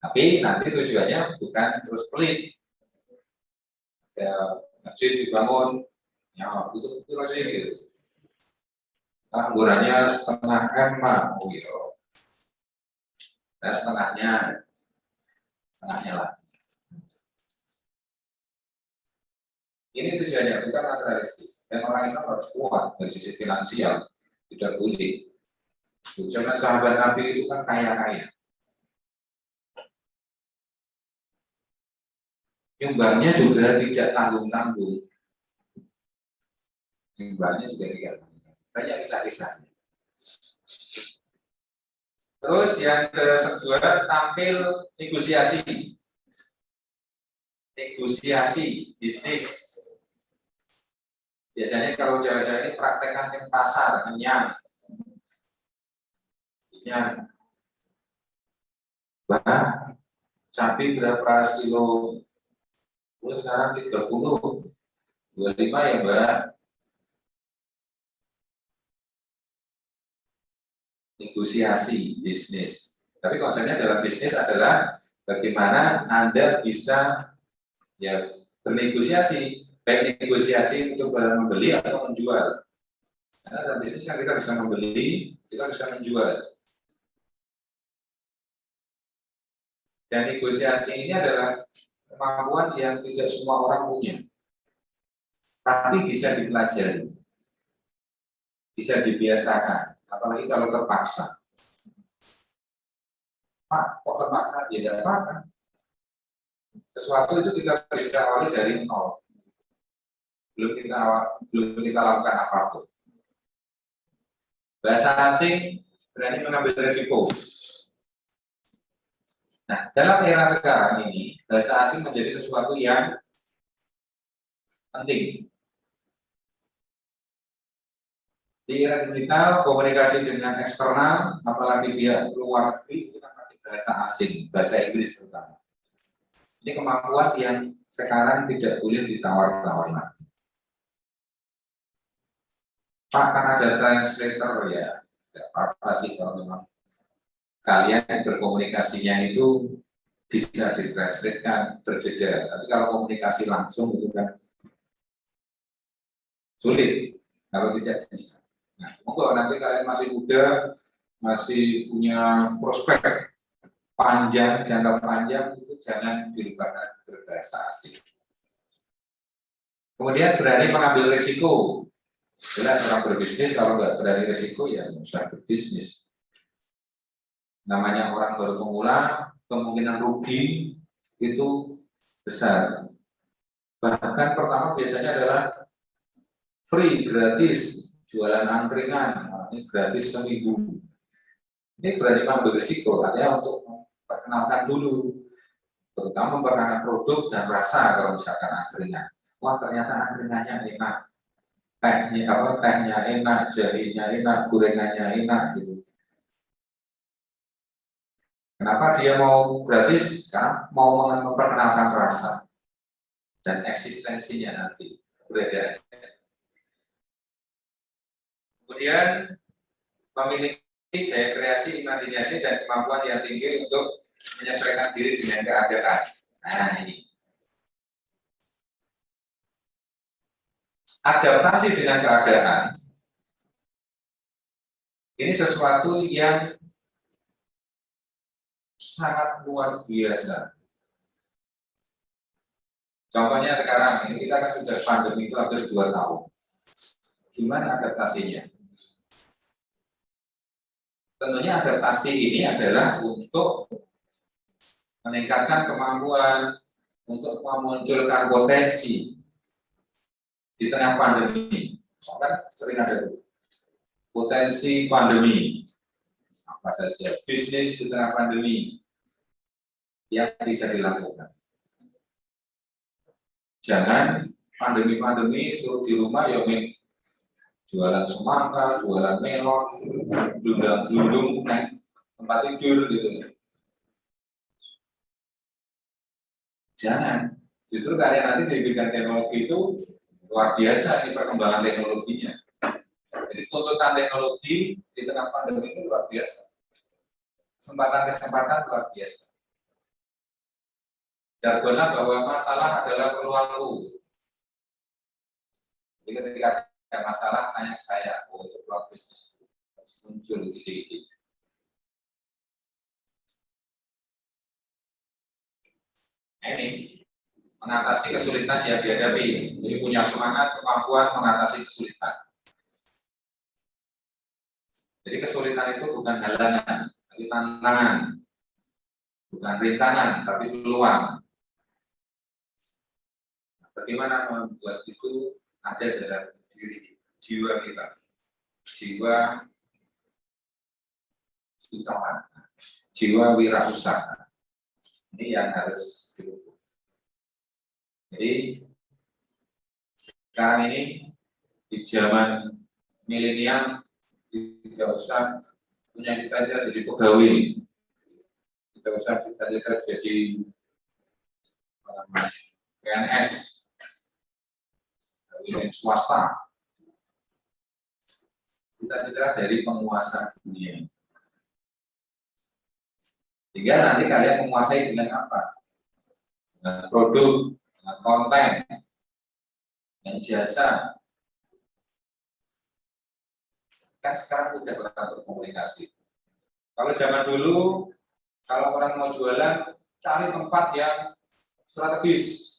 Speaker 6: Tapi nanti tujuannya bukan terus pelit. Ya, masjid dibangun, ya itu aja gitu. Anggurannya setengah M gitu. Nah, setengahnya lah. Ini tujuannya bukan materialistis. Dan orang Islam harus kuat dari sisi finansial, tidak boleh. Jangan sahabat Nabi itu kan kaya-kaya. Nyumbangnya juga tidak tanggung-tanggung. Nyumbangnya juga tidak tanggung-tanggung. Banyak kisah-kisahnya. Terus yang kedua, tampil negosiasi. Negosiasi bisnis. Biasanya kalau cewek-cewek ini praktekkan di pasar, kenyang. Bah, cabai berapa kilo? Sekarang 30, 25 ya Mbak. Negosiasi bisnis. Tapi konsepnya dalam bisnis adalah bagaimana Anda bisa ya bernegosiasi, baik negosiasi untuk barang membeli atau menjual. Karena dalam bisnis kan kita bisa membeli, kita bisa menjual. Dan negosiasi ini adalah kemampuan yang tidak semua orang punya, tapi bisa dipelajari, bisa dibiasakan, apalagi kalau terpaksa. Pak, kok terpaksa? Ya tidak apa-apa. Sesuatu itu kita bisa awali dari nol, belum kita lakukan apapun. Bahasa asing berani mengambil risiko. Nah, dalam era sekarang ini, bahasa asing menjadi sesuatu yang penting. Di era digital, komunikasi dengan eksternal, apalagi dia luar negeri, kita pakai bahasa asing, bahasa Inggris terutama. Ini kemampuan yang sekarang tidak boleh ditawar-tawar lagi. Pak, kan ada translator ya, tidak apa-apa sih kalau memang kalian berkomunikasinya itu bisa ditranslatekan berjeda. Tapi kalau komunikasi langsung itu kan sulit kalau tidak bisa. Nah, monggo nanti kalian masih muda, masih punya prospek panjang, jangka panjang, itu jangan dilupakan berbahasa asing. Kemudian berani mengambil risiko. Jelas orang berbisnis kalau nggak berani risiko ya nggak usah berbisnis. Namanya orang baru pemula, kemungkinan rugi itu besar. Bahkan pertama biasanya adalah free, gratis, jualan angkringan, ini gratis seminggu. Ini berani mengambil risiko, artinya untuk memperkenalkan dulu, terutama memperkenalkan produk dan rasa kalau misalkan angkringan. Wah ternyata angkringannya enak, tehnya enak, jahenya enak, gorengannya enak gitu. Kenapa dia mau gratis? Karena mau memperkenalkan rasa dan eksistensinya nanti, keberadaan. Kemudian memiliki daya kreasi, imajinasi, dan kemampuan yang tinggi untuk menyesuaikan diri dengan keadaan. Nah ini. Adaptasi dengan keadaan ini sesuatu yang sangat luar biasa. Contohnya sekarang ini kita kan sudah pandemi itu hampir 2 tahun. Gimana adaptasinya? Tentunya adaptasi ini adalah untuk meningkatkan kemampuan untuk memunculkan potensi di tengah pandemi. Kan sering ada potensi pandemi. Apa saja bisnis di tengah pandemi yang bisa dilakukan. Jangan pandemi suruh di rumah ya jualan semangka, jualan melon, gelundung tempat tidur gitu. Jangan, Justru kalian nanti di bidang teknologi itu luar biasa ini perkembangan teknologinya. Jadi tuntutan teknologi di tengah pandemi itu luar biasa. Kesempatan-kesempatan luar biasa. Jargonnya bahwa masalah adalah peluangku. Jadi ketika ada masalah, tanya ke saya, untuk peluang bisnis muncul ide-ide. Ini mengatasi kesulitan yang dihadapi. Jadi punya semangat, kemampuan mengatasi kesulitan. Jadi kesulitan itu bukan halangan, tapi tantangan. Bukan rintangan, tapi peluang. Bagaimana membuat itu ada dalam diri, jiwa kita. Jiwa utama, jiwa wirausaha. Ini yang harus didukung. Jadi sekarang ini di zaman milenial tidak usah punya cita-cita jadi pegawai, tidak usah cita-cita jadi PNS, pegawai swasta. Cita-cita dari penguasa dunia. Sehingga nanti kalian menguasai dengan apa? Dengan produk, dengan konten, dengan jasa. Kan sekarang udah orang berkomunikasi. Kalau zaman dulu, kalau orang mau jualan, cari tempat yang strategis,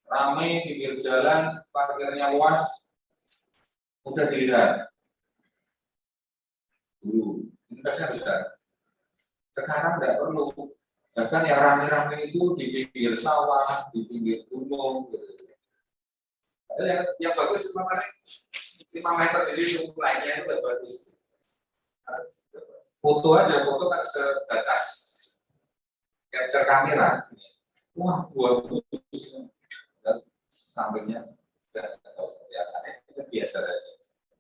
Speaker 6: ramai, pinggir jalan, parkirnya luas, mudah dilihat. Dulu, investasinya besar. Sekarang tidak perlu. Bahkan yang rame-rame itu di pinggir sawah, di pinggir gunung. Gitu. Yang bagus cuma 5 meter di situ, lainnya itu tidak bagus. Foto aja, foto kan sebatas capture kamera. Wah, bagus. Dan sampingnya tidak tahu seperti apa. Itu biasa saja.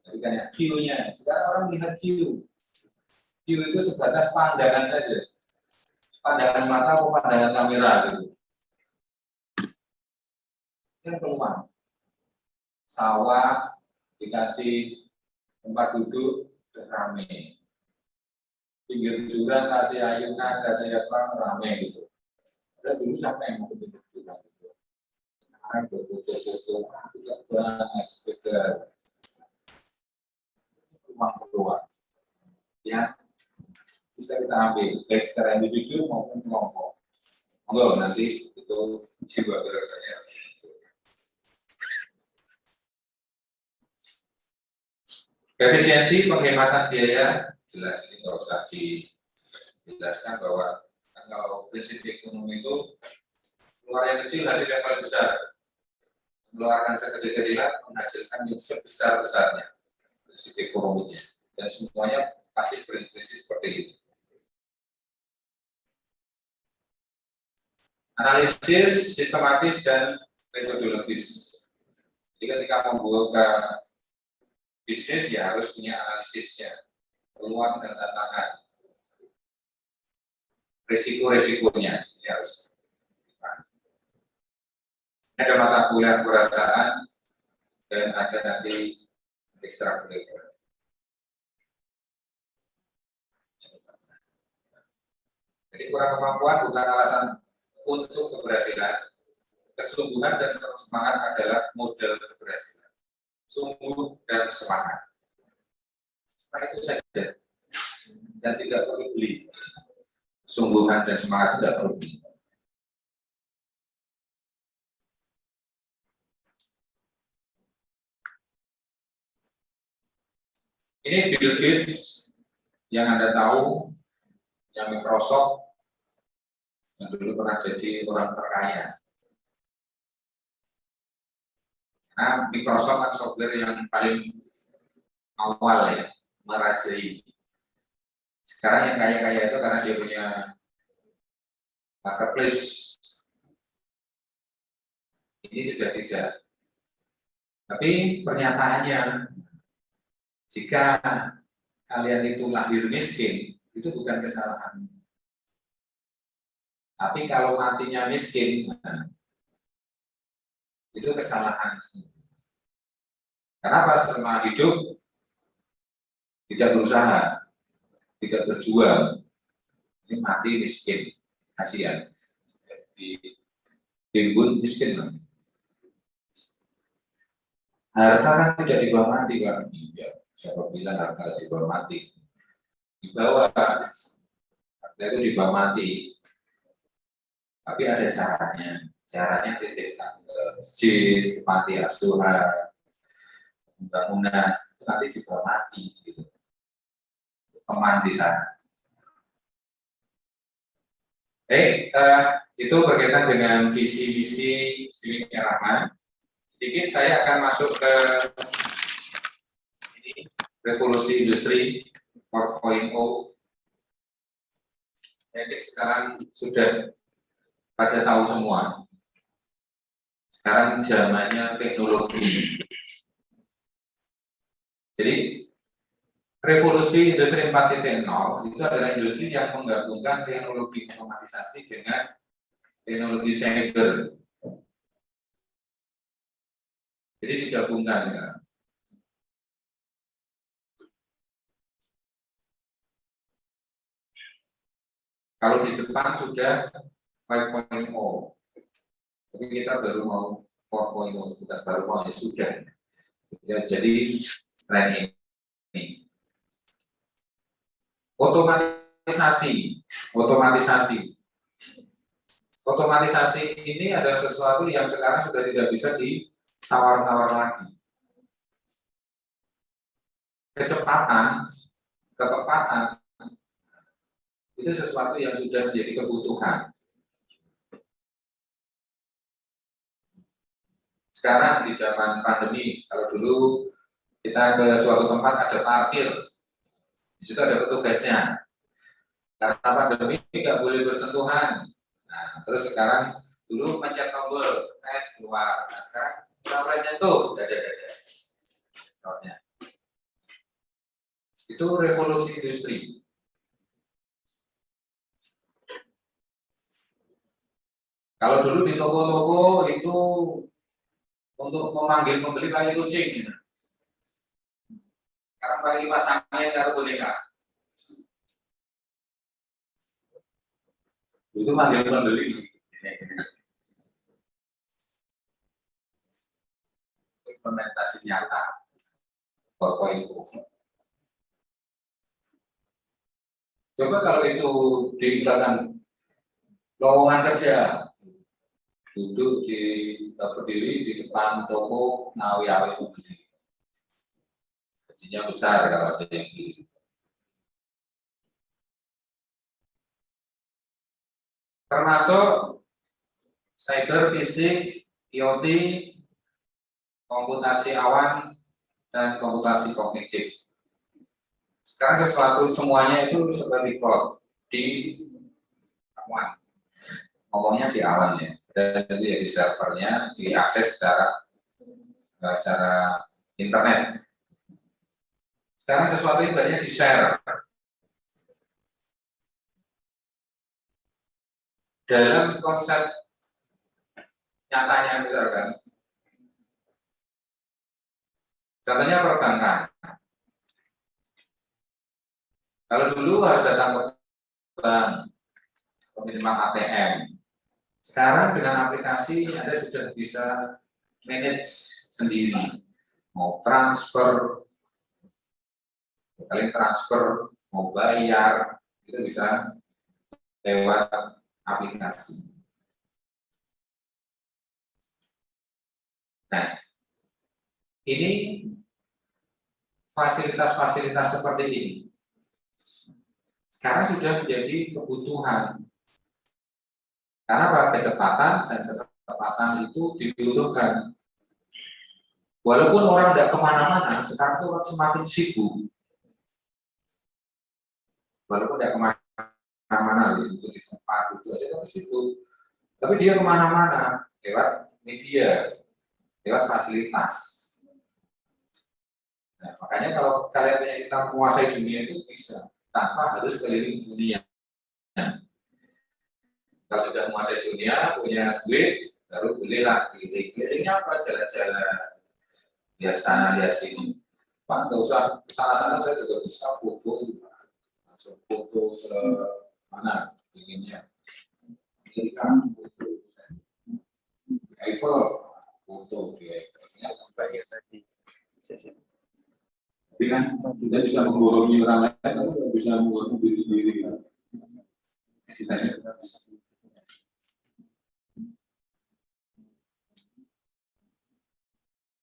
Speaker 6: Jadi kan ya view-nya. Sekarang orang melihat view. View itu sebatas pandangan saja, pandangan mata atau pandangan kamera gitu. Ini peluang. Sawah dikasih tempat duduk ramai, pinggir jurang kasih ayunan, kasih apa ramai gitu. Ada dulu sampai yang mau pinggir jurang gitu. Sekarang foto-foto tidak banyak sekedar peluang. Ya. Bisa kita ambil baik secara individu maupun kelompok. Monggo nanti itu jiwa gerak saya. Efisiensi penghematan biaya jelas ini nggak usah dijelaskan bahwa kalau prinsip ekonomi itu keluar yang kecil hasil yang paling besar, mengeluarkan sekecil-kecilan menghasilkan yang sebesar-besarnya prinsip ekonominya dan semuanya pasti berprinsip seperti itu. Analisis sistematis dan metodologis. Jadi ketika membuka bisnis ya harus punya analisisnya, peluang dan tantangan, risiko-risikonya ya harus. Ada mata kuliah kewirausahaan dan ada nanti ekstrakurikuler. Jadi kurang kemampuan bukan alasan untuk keberhasilan. Kesungguhan dan semangat adalah modal keberhasilan. Sungguh dan semangat. Nah itu saja. Dan tidak perlu beli. Sungguhan dan semangat tidak perlu beli. Ini Bill Gates yang Anda tahu, yang Microsoft, yang dulu pernah jadi orang terkaya. Nah, Microsoft kan software yang paling awal ya, merahasiai. Sekarang yang kaya-kaya itu karena dia punya marketplace. Ini sudah tidak. Tapi pernyataannya, jika kalian itu lahir miskin, itu bukan kesalahan. Tapi kalau matinya miskin, Itu kesalahan. Kenapa selama hidup tidak berusaha, tidak berjuang, ini mati miskin, kasihan. Ditimbun miskin. Harta kan tidak dibawa mati, Pak. Ya, siapa bilang harta dibawa mati? Dibawa, harta itu dibawa mati. Tapi ada caranya. Caranya titipkan ke masjid, panti asuhan, bangunan, itu nanti dibawa mati. Gitu. Teman di sana. Itu berkaitan dengan visi misi Dimik Rahman. Sedikit saya akan masuk ke ini, revolusi industri 4.0. Jadi sekarang sudah pada tahu semua. Sekarang zamannya teknologi. Jadi revolusi industri 4.0 itu adalah industri yang menggabungkan teknologi otomatisasi dengan teknologi cyber. Jadi digabungkan ya. Kalau di Jepang sudah 5.0, tapi kita baru mau 4.0, bukan baru mau ya sudah. Ya, jadi tren ini. Otomatisasi ini adalah sesuatu yang sekarang sudah tidak bisa ditawar-tawar lagi. Kecepatan, ketepatan, itu sesuatu yang sudah menjadi kebutuhan. Sekarang di zaman pandemi, kalau dulu kita ke suatu tempat ada parkir, di situ ada petugasnya. Karena pandemi tidak boleh bersentuhan. Nah, terus sekarang dulu pencet tombol, keluar. Nah, sekarang sampai nyentuh, dada. Itu revolusi industri. Kalau dulu di toko-toko itu untuk memanggil pembeli pakai kucing, gitu. Sekarang pakai kipas angin atau boneka. Itu manggil pembeli. Implementasi nyata. Coba kalau itu misalkan lowongan kerja, duduk berdiri di depan toko nawi-awi pembeli. Gajinya besar kalau ada yang gitu. Termasuk cyber, fisik, IoT, komputasi awan, dan komputasi kognitif. Sekarang sesuatu semuanya itu seperti cloud di awan. Ngomongnya di awan ya. Dan itu ya di servernya diakses secara internet. Sekarang sesuatu yang banyak di-share. Dalam konsep nyatanya misalkan, contohnya perbankan. Kalau dulu harus datang ke bank, minimal ATM. Sekarang dengan aplikasi Anda sudah bisa manage sendiri. Mau transfer, mau bayar, itu bisa lewat aplikasi. Nah, ini fasilitas-fasilitas seperti ini sekarang sudah menjadi kebutuhan. Karena kecepatan dan ketepatan itu dibutuhkan. Walaupun orang tidak kemana-mana, sekarang itu orang semakin sibuk. Walaupun tidak kemana-mana, itu di tempat itu aja ke situ. Tapi dia kemana-mana lewat media, lewat fasilitas. Nah, makanya kalau kalian punya cita menguasai dunia itu bisa tanpa harus keliling dunia. Nah, kalau sudah menguasai dunia, punya duit, baru bolehlah keliling-kelilingnya apa, jalan-jalan, lihat sana, lihat sini. Pak, nggak usah kesana-sana, saya juga bisa foto, langsung foto ke mana inginnya. Amerika, foto, Eiffel, foto di Eiffel-nya sampai tadi. Tapi kan kita bisa membohongi orang lain, tapi nggak bisa membohongi diri sendiri. Ditanya,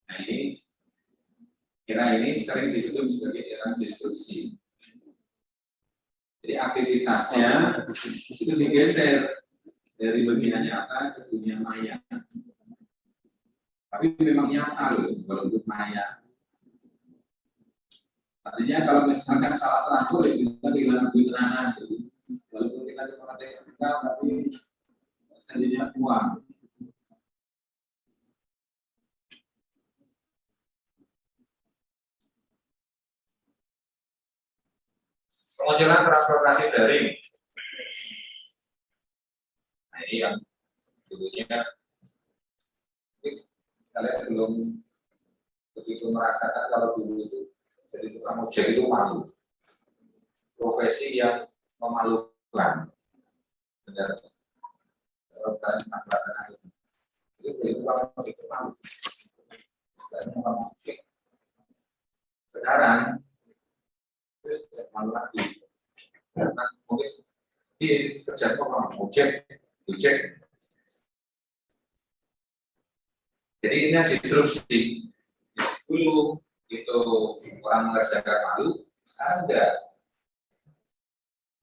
Speaker 6: nah ini era ini sering disebut sebagai era disrupsi. Jadi aktivitasnya itu digeser dari dunia nyata ke dunia maya. Tapi memang nyata loh walaupun maya. Artinya kalau misalkan salah teratur ya kita kehilangan keterangan gitu. Walaupun kita cuma teknikal tapi selanjutnya uang. Kemunculan transportasi daring. Nah ini yang dulunya kalian belum begitu merasakan kalau dulu itu jadi tukang ojek itu malu, profesi yang memalukan. Benar. Kalau kalian merasakan itu tukang ojek itu malu. Sekarang terus malu lagi. Karena mungkin di kerja tukang ojek. Jadi ini disrupsi. Dulu itu orang mengerjakan malu, sekarang enggak.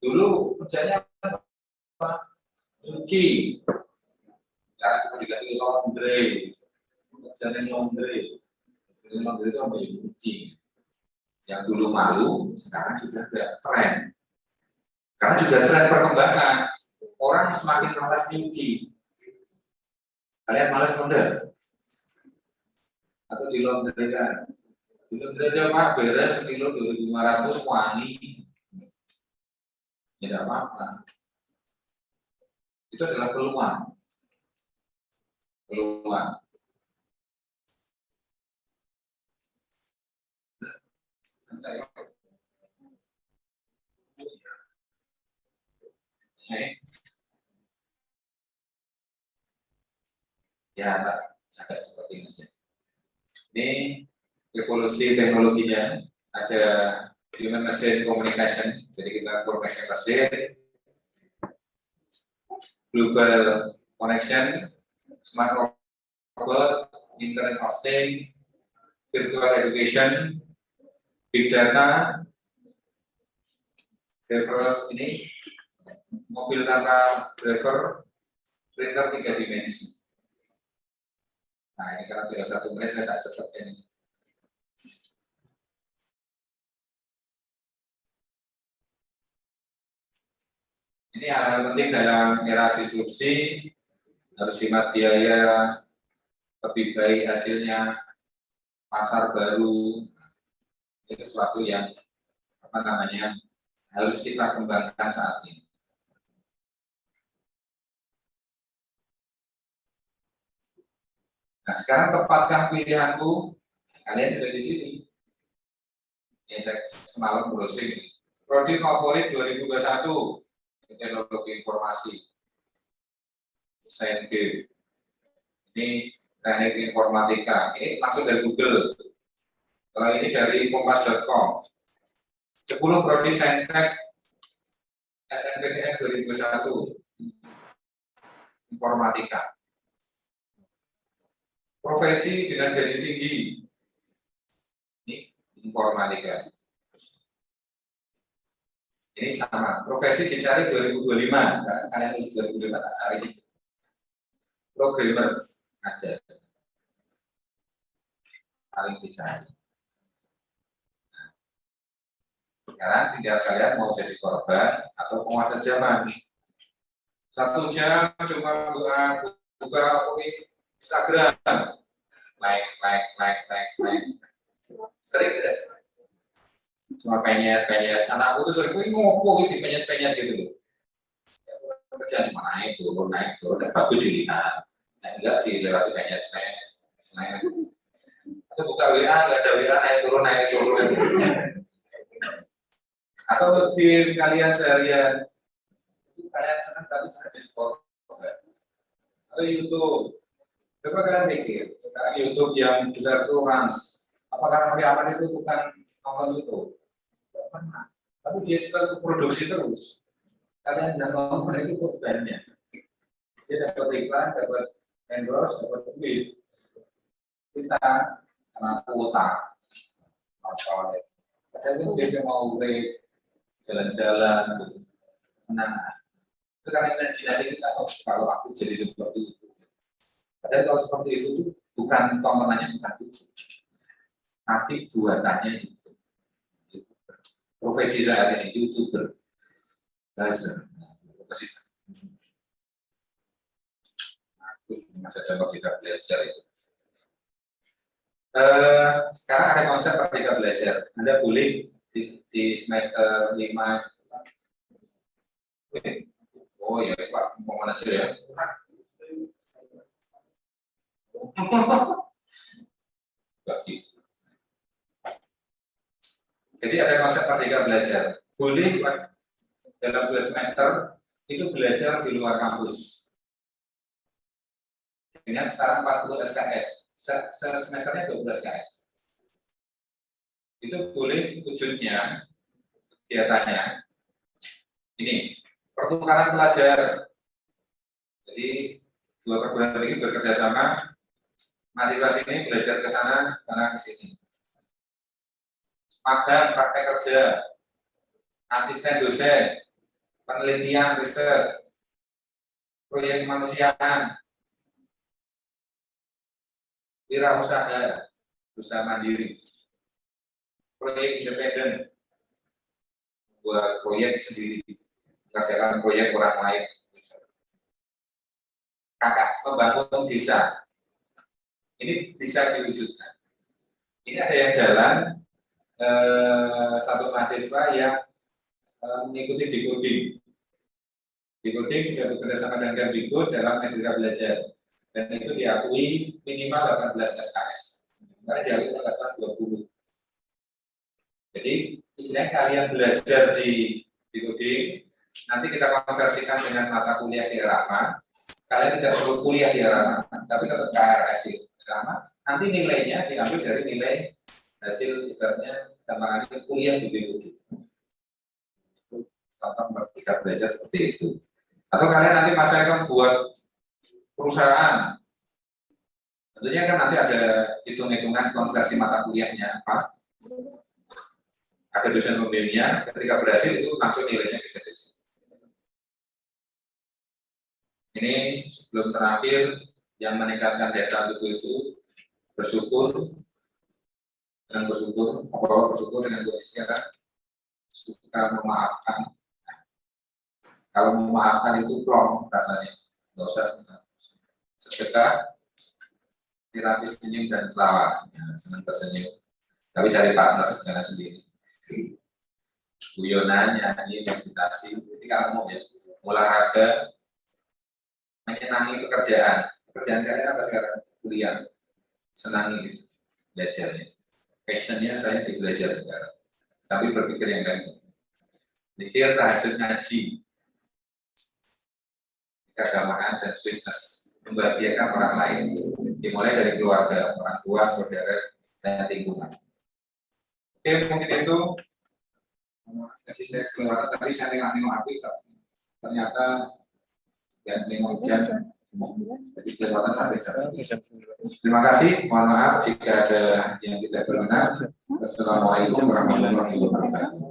Speaker 6: Dulu kerjanya apa? Cuci. Sekarang kita diganti laundry. Kerjanya laundry. Laundry itu apa ya? Cuci. Yang dulu malu, sekarang sudah ada tren. Karena juga tren perkembangan. Orang semakin malas nyuci. Kalian malas mondar? Atau di laundry kan? Di laundry aja Pak, beres sekilo 2.500 wangi. Tidak apa-apa. Itu adalah peluang. Ya, agak seperti ini saja. Ini evolusi teknologinya, ada human machine communication, jadi kita komunikasi mesin, global connection, smart robot, internet of things, virtual education, big data, terus ini mobil tanpa driver, printer 3 dimensi. Nah ini karena tidak 1 menit saya tak cepat ini. Ini hal-hal penting dalam era disrupsi, harus hemat biaya, lebih baik hasilnya, pasar baru, itu sesuatu yang harus kita kembangkan saat ini. Nah, sekarang tepatkah pilihanku? Kalian ada di sini. Yang saya semalam browsing. Prodi favorit 2021 teknologi informasi. Desain game. Ini teknik informatika. Ini langsung dari Google. Kalau ini dari kompas.com. 10 prodi saintek SNMPTN 2021 informatika. Profesi dengan gaji tinggi. Ini informatika. Ini sama. Profesi dicari 2025. Nah, kalian lulus 2025 tak cari ini. Programmer ada. Paling dicari. Nah, sekarang tinggal kalian mau jadi korban atau penguasa zaman. 1 jam cuma buka Instagram, like. Sering tidak? Cuma penyet. Anakku tuh sering ngopo gitu, penyet gitu loh. Kerjaan naik turun, bagus dilihat. enggak dilewati banyak saya. Atau buka WA, nggak ada WA, naik turun. Atau di kalian seharian, itu kalian senang tapi saja di foto. Atau YouTube, coba kalian pikir, sekarang YouTube yang besar itu Rans, apakah Raffi Ahmad itu bukan nonton YouTube? Tidak pernah. Tapi dia suka produksi terus. Kalian tidak nonton itu bebannya. Dia dapat iklan, dapat endorse, dapat duit. Kita karena kuota. Padahal dia mau jalan-jalan, senang. Itu karena imajinasi kita, kalau aku jadi seperti itu. Padahal kalau seperti itu bukan tontonannya, bukan itu. Tapi buatannya itu. Profesi saya ini YouTuber. Buzzer. Profesi saya. Aku masa contoh tidak belajar itu. Sekarang ada konsep Merdeka Belajar. Anda boleh di semester 5. Oh ya Pak, mau mana aja ya? Jadi ada konsep Merdeka Belajar. Boleh Pak, dalam 2 semester itu belajar di luar kampus. Dengan setara 40 SKS. Semesternya 12 SKS. Itu boleh wujudnya, kegiatannya. Ini, pertukaran pelajar. Jadi, 2 perguruan tinggi bekerja sama, mahasiswa sini belajar ke sana, karena ke sini. Magang, praktek kerja, asisten dosen, penelitian, riset, proyek kemanusiaan, wirausaha, usaha mandiri, proyek independen, buat proyek sendiri, mengerjakan proyek orang lain, kakak membangun desa, ini bisa diwujudkan. Ini ada yang jalan, satu mahasiswa yang mengikuti decoding. Decoding sudah bekerja sama dengan Kemdikbud dalam Merdeka Belajar. Dan itu diakui minimal 18 SKS. Karena diakui 20. Jadi, istilahnya kalian belajar di decoding, nanti kita konversikan dengan mata kuliah di Rahma. Kalian tidak perlu kuliah di Rahma, tapi tetap KRS di Rahma. Nanti nilainya diambil dari nilai hasil ibaratnya gambarannya kuliah di decoding. Contoh Merdeka Belajar seperti itu. Atau kalian nanti masyarakat buat perusahaan, tentunya kan nanti ada hitung-hitungan konversi mata kuliahnya apa, ada dosen pembimbingnya, ketika berhasil itu langsung nilainya bisa di sini. Ini sebelum terakhir yang meningkatkan daya tahan tubuh itu bersyukur dengan bersyukur dengan istiadat suka memaafkan. Kalau memaafkan itu plong rasanya, nggak usah sedekah, terapi senyum dan kelawa, senang tersenyum. Tapi cari partner, jangan sendiri. Guyonan, nyanyi, meditasi, jadi kalau mau ya, olahraga, menyenangi pekerjaan. Pekerjaan kalian apa sekarang? Kuliah, senangi belajarnya. Passionnya saya di belajar sekarang. Tapi berpikir yang lain. Mikir tahajud ngaji, keagamaan dan sweetness, membahagiakan orang lain, dimulai dari keluarga, orang tua, saudara, dan lingkungan. Oke, mungkin itu. Jadi saya kelewatan tadi saya nengok api, ternyata ya nengok jam, jadi kelewatan sampai jam. Terima kasih, mohon maaf jika ada yang tidak berkenan. Assalamualaikum warahmatullahi wabarakatuh.